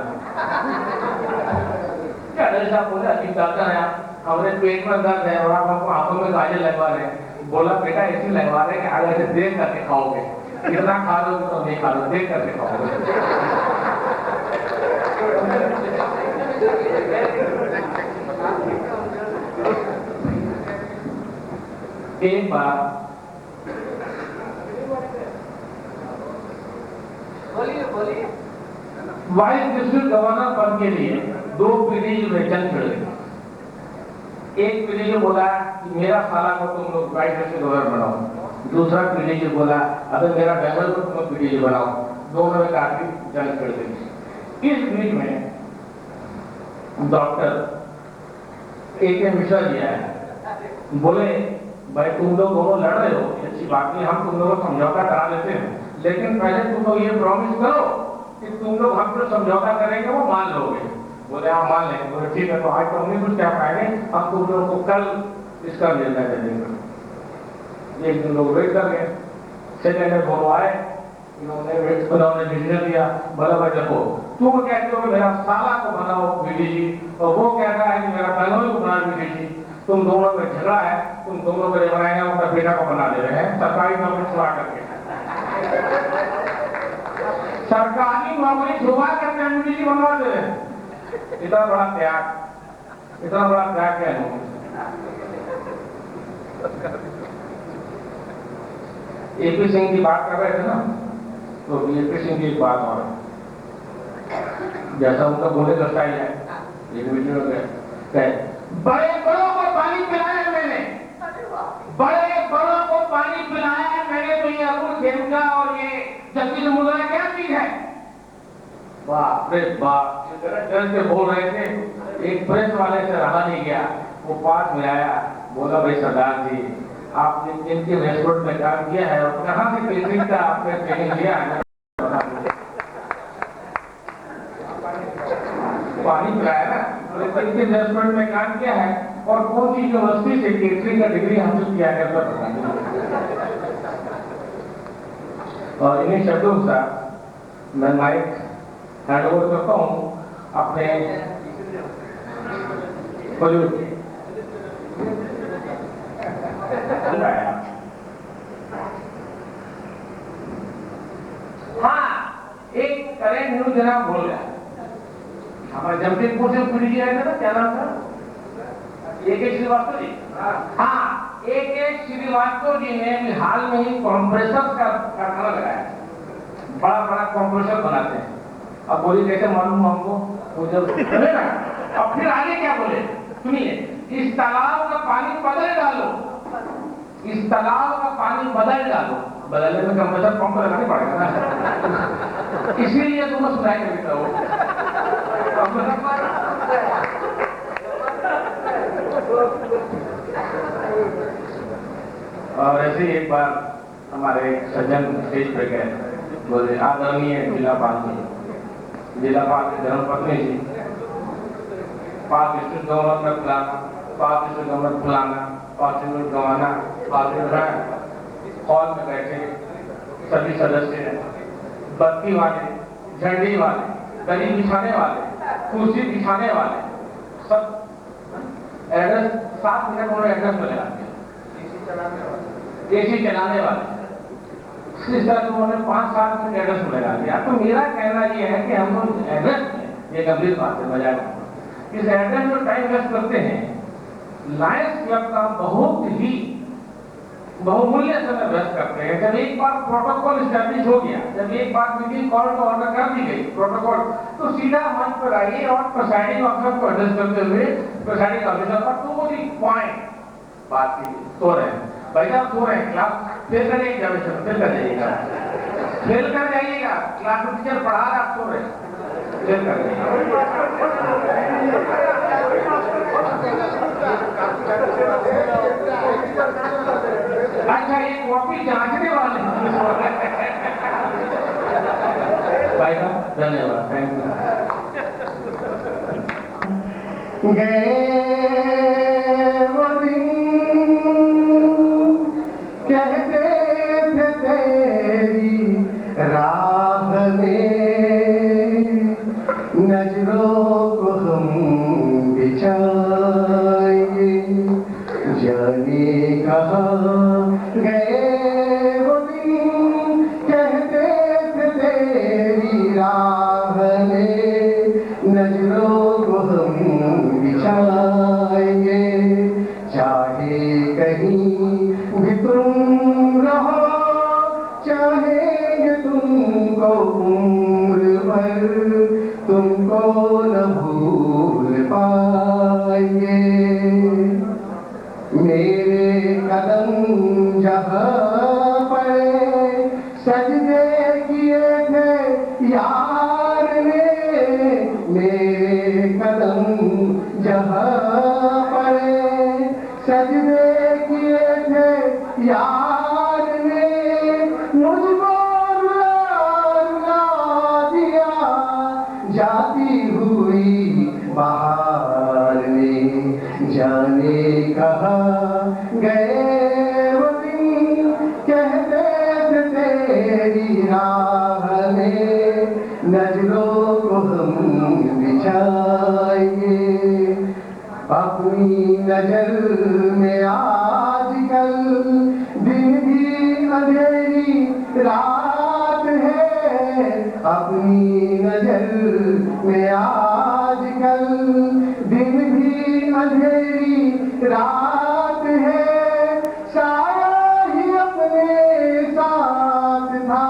चैटर्जी साहब बोले अजीब डॉक्टर है आप, हमारे पेट में दर्द है और आप हमको आंखों में काजल लगवा रहे हैं। बोला बेटा ऐसे लगवा रहे कि आगे से देख करके खाओगे, इतना खा लोगे तो नहीं खा लो, देख करके खाओगे। एक बार वाइस डिस्ट्रिक्ट गवर्नर पद के लिए 2 पीढ़ी वैकल्प चढ़ गई। एक पीढ़ी बोला कि मेरा साला को तुम लोग वाइस डिस्ट्रिक्ट गवर्नर बनाओ, दूसरा पीढ़ी बोला अगर मेरा बेंगल को तुम पीढ़ी बनाओ। दोनों में काफी जंग छिड़ गई। इस बीच में डॉक्टर A.K. मिश्रा जी आए, बोले भाई तुम लोग दोनों लड़ रहे हो, अच्छी बात नहीं, हम तुम लोगों को समझौता करा देते हैं, लेकिन पहले तुम लोग ये प्रॉमिस करो कि तुम लोग हम जो समझौता करेंगे वो मान लोगे। बोले हाँ मान लेंगे। बोले ठीक है, तो आज तो हम नहीं कुछ कह पाएंगे, हम तुम लोगों को कल इसका निर्णय दे देंगे। एक दिन लोग वेट कर गए, सेकेंड डे फोन आए, उन्होंने डिसीजन दिया, बोला भाई देखो तुम कहते हो कि मेरा साला को बनाओ बीडीजी, और वो कहता है कि मेरा बहनोई को बनाओ बीडीजी, तुम दोनों में झगड़ा है, तुम दोनों को बनाएंगे, अपना बेटा को बना दे रहे हैं सरकारी नौकरी छुड़ा करके। सरकारी नौकरी छुड़ा करके बीडीजी बनवा दे रहे हैं। इतना बड़ा त्याग, इतना बड़ा त्याग क्या है। एपी सिंह की बात कर रहे थे ना, तो एपी सिंह की एक बात और जैसा उनका बोले का स्टाइल है, एक वीडियो में बड़े बड़ों को पानी पिलाया मैंने, बड़े बड़ों को पानी पिलाया है मैंने, तो ये अरुण खेमका और ये जगदीश मुद्रा क्या चीज है। बाप रे बाप, डर के बोल रहे थे। एक प्रेस वाले से रहा नहीं गया, वो पास में आया, बोला भाई सरदार जी आपने जिनके रेस्टोरेंट में काम किया है और कहाँ से केटरिंग का आपने ट्रेनिंग लिया है, पानी पिलाया ना, किनके रेस्टोरेंट में काम किया है और कौन सी यूनिवर्सिटी से केटरिंग का डिग्री हासिल किया है पता नहीं। और इन्हीं शब्दों के साथ मैं माइक हैंड ओवर करता हूँ अपने हाँ, एक करेंट न्यूज देना भूल गया। हमारे जमशेदपुर से पीडीजी आया था ना, क्या नाम था, AK श्रीवास्तव जी। हाँ, AK श्रीवास्तव जी ने भी हाल में ही कॉम्प्रेसर का कारखाना लगाया, बड़ा बड़ा कॉम्प्रेसर बनाते हैं। अब बोली कैसे मालूम हमको, मुझे ना। अब फिर आगे क्या बोले सुनिए, इस तालाब का पानी बदल डालो, इस तालाब का पानी बदल डालो, बदलने में कंप्रेसर पंप लगाने पड़ेगा ना, इसीलिए तुम्हें सुनाई नहीं देता वो। और ऐसे ही एक बार हमारे सज्जन स्टेज पे गए, बोले आदरणीय जिलापाल जी, जिलापाल की धर्मपत्नी जी, पाक डिस्ट्रिक्ट गवर्नर में फुलाना, पाक डिस्ट्रिक्ट गवर्नर फुलाना, पार्लियामेंट गवाना, पार्लियामेंट हॉल में बैठे सभी सदस्य, बत्ती वाले, झंडी वाले, गली बिछाने वाले, कुर्सी बिछाने वाले, सब एड्रेस 7 मिनट उन्होंने एड्रेस में लगा दिया। AC चलाने वाले, इस तरह उन्होंने 5-7 मिनट एड्रेस में लगा दिया। तो मेरा कहना यह है कि हम लोग एड्रेस में, ये गंभीर बात है, बजाय इस एड्रेस में टाइम वेस्ट करते हैं। लायंस क्लब का बहुत ही बहुमूल्य समय व्यस्त करते हैं। जब एक बार प्रोटोकॉल स्टैब्लिश हो गया, जब एक बार मीटिंग कॉल तो ऑर्डर कर दी गई प्रोटोकॉल, तो सीधा मंच पर आइए और प्रिसाइडिंग ऑफिसर को एड्रेस करते हुए प्रिसाइडिंग ऑफिसर पर टू दी पॉइंट बात की। सो रहे हैं भाई साहब, सो रहे हैं, क्लास फेल करिएगा, फेल कर जाइएगा, फेल कर जाइएगा, क्लास में टीचर पढ़ा रहा, आप सो रहे हैं, फेल कर जाइएगा। अच्छा, ये कॉपी जांचने वाले भाई साहब, धन्यवाद, थैंक यू। गए वो दिन कहते थे तेरी राह में नजरों को हम बिछाएंगे, जाने कहाँ गए वो दिन कहते थे तेरी राह में नजरों को हम बिछाएंगे, चाहे कहीं भी तुम रहो, चाहेंगे तुमको उम्र भर, तुमको न भूल पाएंगे। मेरे कदम जहाँ पड़े सजदे किए थे यार ने, मेरे कदम जहाँ पड़े सजदे किए थे आती हुई बहार में, जाने कहाँ गए वो दिन, कहते थे तेरी राह में नजरों को हम बिछाएंगे। अपनी नजर में आजकल दिन भी अंधेरी रात है, अपनी नजर में आजकल दिन भी अंधेरी रात है। साया ही अपने साथ था,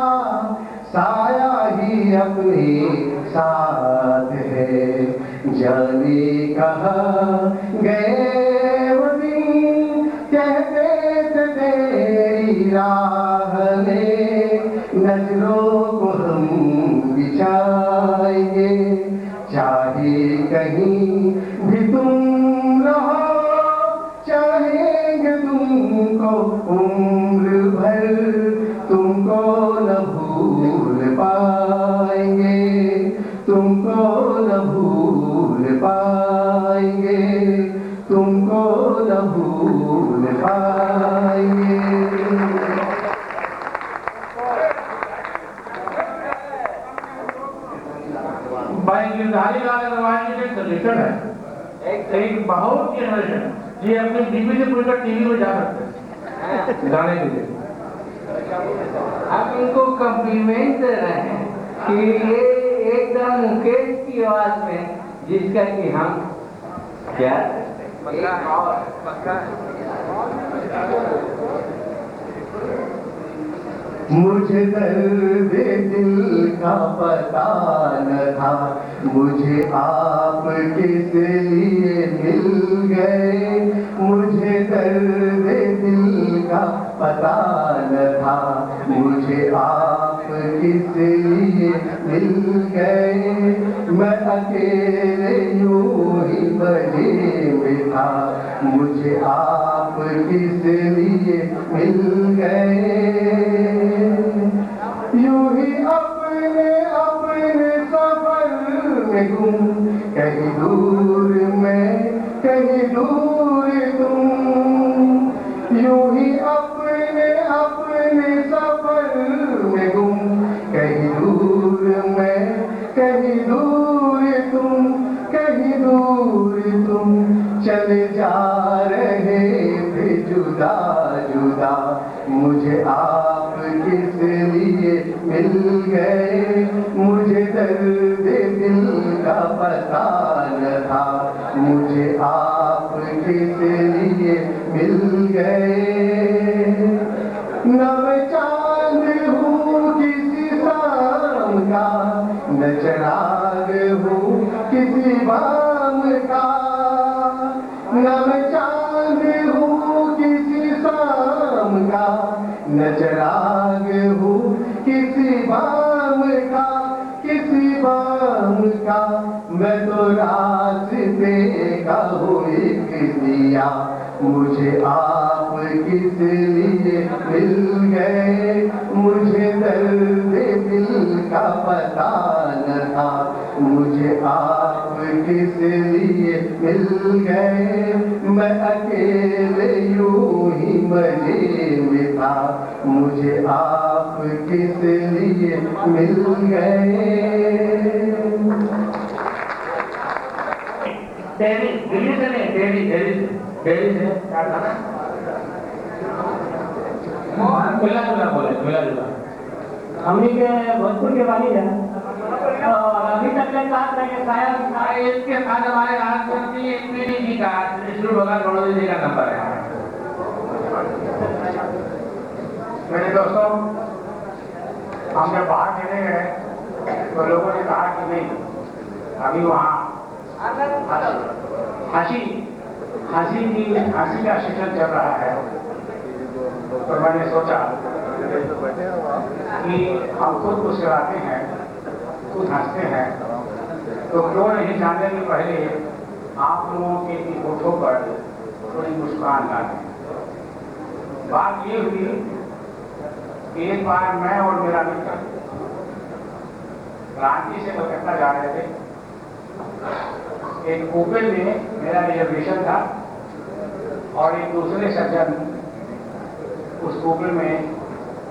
साया ही अपने साथ है, जाने कहाँ गए वो दिन, कहते थे तेरी राह में नजरों को हम बिछाएंगे। चाहे कहीं भी तुम रहो, चाहेंगे तुमको उम्र भर, तुमको न भूल पाएंगे, तुमको न भूल पाएंगे, तुमको न भूल पाएंगे। भाई गिरधारी लाल अग्रवाल जी के सजेशन है, एक बहुत जनरेशन ये अपने बीवी से पूछकर टीवी में जा सकते हैं गाने के लिए। आप इनको कॉम्प्लीमेंट दे रहे हैं कि ये एकदम मुकेश की आवाज में, जिसका कि हम क्या मुझे दर्द दिल का पता न था, मुझे आप किस लिए मिल गए। मुझे दर्द दिल का पता न था, मुझे आप किस लिए मिल गए। मैं अकेले यूं ही मजे में था, मुझे आप किस लिए मिल गए। यूं ही अपने अपने सफर में गुम, कहीं दूर मैं कहीं दूर तुम। यूं ही अपने अपने सफर में गुम, कहीं दूर मैं कहीं दूर तुम, कहीं दूर तुम। चले जा रहे थे जुदा जुदा, मुझे आप किस लिए मिल गए। मुझे दर्द दिल का पता न था, मुझे आप किस लिए मिल गए। न मैं चांद हूँ किसी शाम का, न चिराग हूँ किसी बाम का। न मैं चांद हूँ किसी शाम का, न चिराग हूँ किसी बाम का, किसी बाम का। मैं तो रास्ते का हूँ एक दिया, मुझे आप किस लिए मिल गए। मुझे दर्द दिल का पता न था, मुझे आप किस लिए मिल गए। मैं अकेले यूं ही मजे में था, मुझे आप किस लिए मिल गए। दिल्ली से नहीं, दिल्ली से क्या था ना, मिला जुला बोले, मिला जुला। हमने के भोजपुर के वाली है और अभी तक के साथ रहे शायद इसके साथ हमारे राष्ट्रपति पीडी जी का, श्री भगवान गणोदय जी का नंबर है। मेरे दोस्तों, हम जब बाहर चले गए तो लोगों ने कहा कि नहीं, अभी वहाँ हंसी का सेशन चल रहा है। तो मैंने सोचा कि हम खुद मुस्कुराते हैं, खुद हंसते हैं, तो क्यों नहीं जाने के पहले आप लोगों के होठों पर थोड़ी मुस्कान ला दें। बात ये हुई कि एक बार मैं और मेरा मित्र रांची से कलकत्ता जा रहे थे एक कूपे में मेरा रिजर्वेशन था और एक दूसरे सज्जन उस कूपे में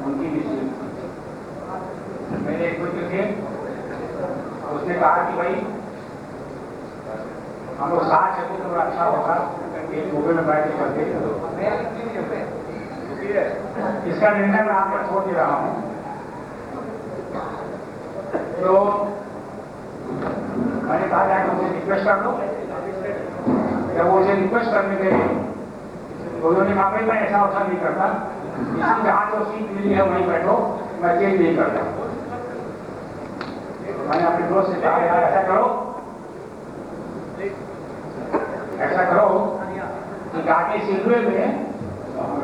उनकी भी सीट थी। मेरे एक मित्र थे, उसने कहा कि भाई हम लोग साथ चलते तो बड़ा अच्छा होगा, एक कूपे में बैठ के चलते। इसका निर्णय मैं आपको छोड़ दे रहा हूं। तो मैंने कहा जाए कि मुझे रिक्वेस्ट कर दो। जब वो मुझे रिक्वेस्ट करने गए तो उन्होंने कहा भाई मैं ऐसा अवसर नहीं करता, इसी जहां जो सीट मिली है वहीं बैठो, मैं चेंज नहीं करता। मैंने अपने दोस्त से कहा यार ऐसा करो कि आगे सीटवे में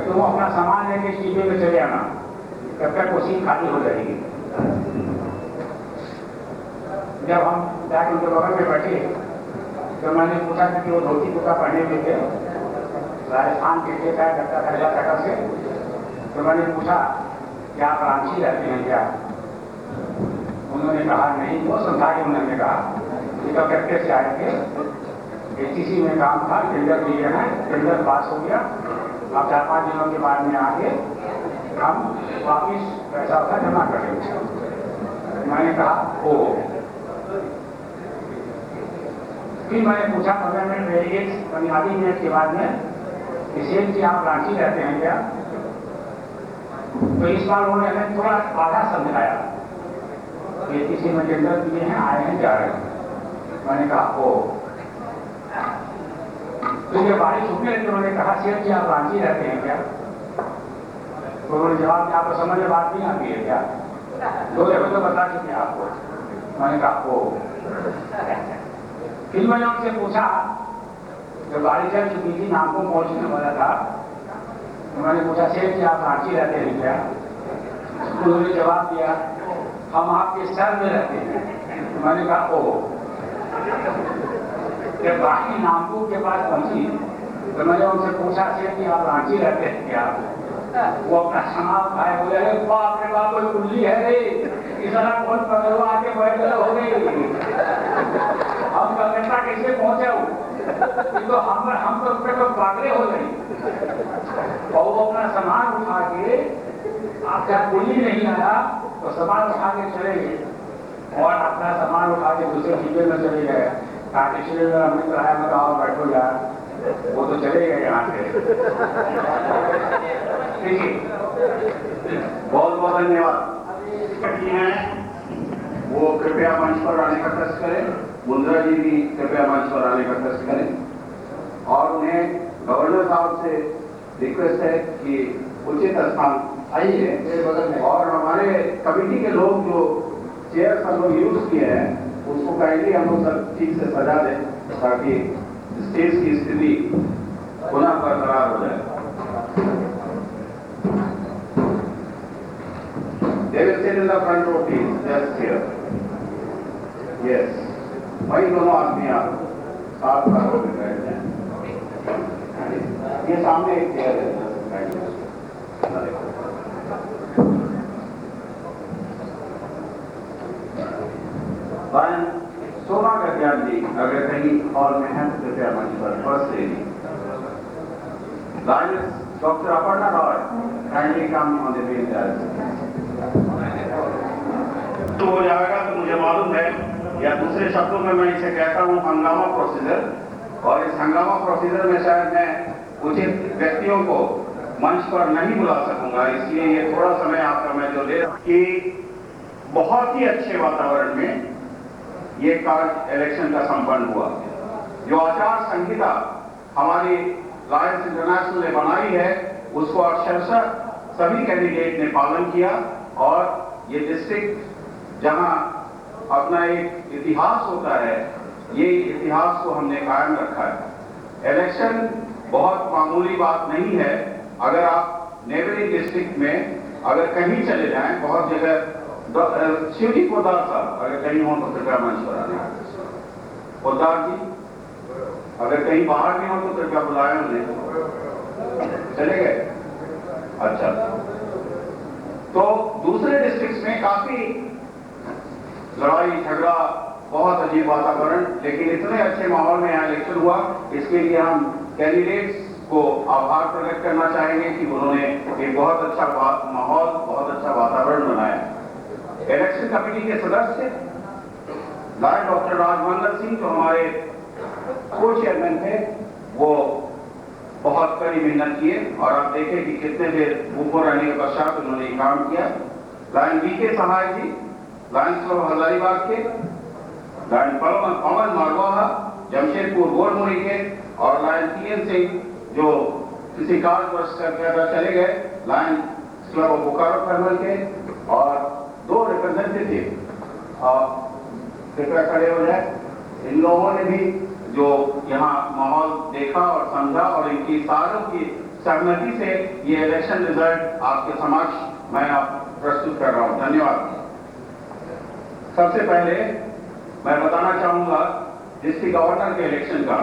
तुम अपना सामान लेके सीटवे में चले आना, तब तक वो सीट खाली हो जाएगी। जब हम जाके उनके बगल में बैठे तो मैंने पूछा कि वो धोती कुर्ता पहने हुए थे, राजस्थान के थे, टका से। तो मैंने पूछा कि आप रांची रहते हैं क्या? उन्होंने कहा नहीं। वो समझा के उन्होंने कहा कि कलकत्ते से आए थे, ACC में काम था, टेंडर दिए हैं, टेंडर पास हो गया, अब 4-5 दिनों के बाद में आके हम वापिस पैसा उसका जमा करेंगे। मैंने कहा ओ। फिर मैंने पूछा 15 मिनट रहेंगे, आधी मिनट के बाद में सेठ जी आप रांची रहते हैं क्या? तो इस बार उन्होंने हमें थोड़ा आधा समझाया, ACC में टेंडर दिए हैं, आए हैं, जा रहे हैं। मैंने कहा ओ। तो जब बारिश रुकने लगी उन्होंने कहा सेठ जी आप रांची रहते हैं क्या? तो उन्होंने जवाब दिया आपको समझ में बात नहीं आती है क्या? 2 दफे तो बता चुके आपको। मैंने कहा ओ। फिर मैंने उनसे पूछा, जब गाड़ी चल चुकी थी, नामको पहुंचने वाला था, तो मैंने पूछा सेठ जी आप रांची रहते हैं क्या? उन्होंने जवाब दिया हम आपके सर में रहते हैं। मैंने कहा ओ। जब गाड़ी नामको के पास पहुंची तो मैंने उनसे पूछा सेठ जी आप रांची रहते हैं क्या? वो अपना सामान उठाए बोले अरे बाप रे बाप कोई कुल्ली है रे, इस तरह बहुत पगलवा आके बैठ हो गई, हम कलकत्ता कैसे पहुंचे? तो हम तो उस पर तो पागले हो गए। और वो अपना सामान उठा के, आप जब कुल्ली नहीं आया तो सामान उठा के चले गए और अपना सामान उठा के दूसरे डिब्बे में चले गए। काटेश्वरी में हमने कराया, मैं कहा बैठो यार, वो तो चले गए यहाँ से। देखिए बहुत बहुत धन्यवाद। वो कृपया मंच पर आने का कष्ट करें। मुंद्रा जी भी कृपया मंच पर आने का कष्ट करें और उन्हें गवर्नर साहब से रिक्वेस्ट है कि उचित स्थान आइए और हमारे कमेटी के लोग जो चेयर हम लोग यूज किए हैं उसको काइंडली हम लोग सब ठीक से सजा दें ताकि स्टेज की स्थिति पुनः बरकरार हो जाए। They will sit in the front row, please. Just here. Yes. वही दोनों आदमी आप साथ साथ में बैठ जाएं। ये सामने एक चेयर है। सोमा गद्याल जी अगर कहीं हॉल में हैं तो कृपया मंच पर first lady. Lions doctor Aparna Roy kindly come on the main stage. तो हो जाएगा तो मुझे मालूम है, या दूसरे शब्दों में मैं इसे कहता हूं हंगामा प्रोसीजर। और इस हंगामा प्रोसीजर में शायद मैं उचित व्यक्तियों को मंच पर नहीं बुला सकूंगा, इसलिए ये थोड़ा समय आपका मैं जो ले कि बहुत ही अच्छे वातावरण में ये कार्य इलेक्शन का संपन्न हुआ। जो आचार संहिता हमारी लायंस इंटरनेशनल ने बनाई है उसको अक्षरशः सभी कैंडिडेट ने पालन किया और ये डिस्ट्रिक्ट जहां अपना एक इतिहास होता है, ये इतिहास को हमने कायम रखा है। इलेक्शन बहुत मामूली बात नहीं है। अगर आप नेबरिंग डिस्ट्रिक्ट में अगर कहीं चले जाएं, बहुत जगह शिवजी पोदार साहब अगर कहीं हो तो कृपया मंच पर आना। पोदार जी अगर कहीं बाहर भी हो तो कृपया बुलाएं उन्हें। चले गए? अच्छा। तो दूसरे डिस्ट्रिक्ट्स में काफी लड़ाई झगड़ा बहुत अजीब वातावरण, लेकिन इतने अच्छे माहौल में यहाँ इलेक्शन हुआ, इसके लिए हम कैंडिडेट्स को आभार प्रकट करना चाहेंगे कि उन्होंने एक बहुत अच्छा माहौल, बहुत अच्छा वातावरण बनाया। इलेक्शन कमेटी के सदस्य लायन डॉक्टर राजमंगल सिंह जो हमारे को चेयरमैन थे, वो बहुत कड़ी मेहनत किए और आप देखें कि कितने देर ऊपर रहने के पश्चात उन्होंने काम किया। लायन बीके सहाय जी लायंस क्लब हजारीबाग के, लायन पवन मारवाहा जमशेदपुर गोलमुरी के, और लायन पीएन सिंह जो किसी कारणवश चले गए lion club of Bokaro colonel के, और 2 रिप्रेजेंटेटिव कृपया खड़े हो जाए। इन लोगों ने भी जो यहाँ माहौल देखा और समझा और इनकी सारों की सहमति से ये इलेक्शन रिजल्ट आपके समक्ष मैं आप प्रस्तुत कर रहा हूँ। धन्यवाद। सबसे पहले मैं बताना चाहूंगा डिस्ट्रिक्ट गवर्नर के इलेक्शन का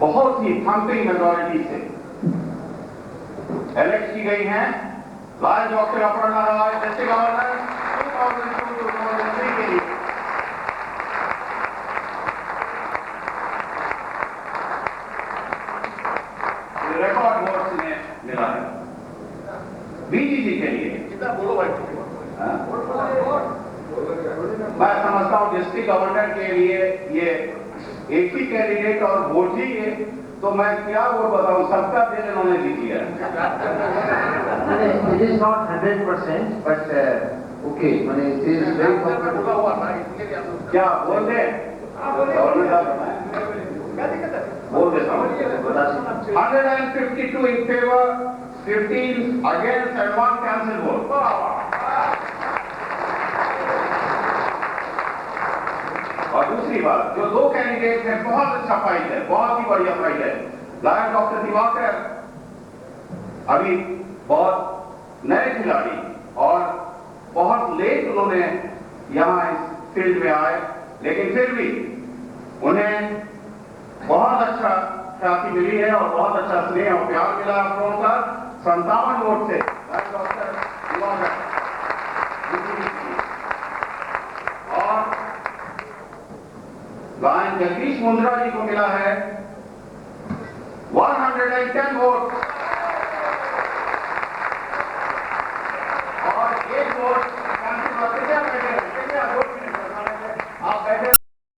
बहुत ही थम्पिंग मेजॉरिटी से इलेक्ट की गई हैं लायन डॉक्टर अपर्णा राय डिस्ट्रिक्ट गवर्नर 2002-2003 के लिए। रिकॉर्ड वोट इन्हें मिला है। बीजीजी के लिए मैं समझता हूं डिस्ट्रिक्ट गवर्नर के लिए ये एक ही कैंडिडेट और वोट ही है, तो मैं क्या वोट बताऊं, सबका दिल इन्होंने जीत लिया। It is not 100%, but okay. मैंने it is very क्या बोल दे बोल देता हूँ। 152 in favor, 15 against and 1 cancel vote। और दूसरी बात, जो 2 कैंडिडेट हैं बहुत अच्छा फाइट है, बहुत ही बढ़िया फाइट है। लायन डॉक्टर दिवाकर अभी बहुत नए खिलाड़ी और बहुत लेट उन्होंने यहाँ इस फील्ड में आए, लेकिन फिर भी उन्हें बहुत अच्छा ख्याति मिली है और बहुत अच्छा स्नेह और प्यार मिला आप लोगों का। 57 वोट से लायन डॉक्टर दिवाकर और लायन जगदीश मुंद्रा जी को मिला है 110 वोट।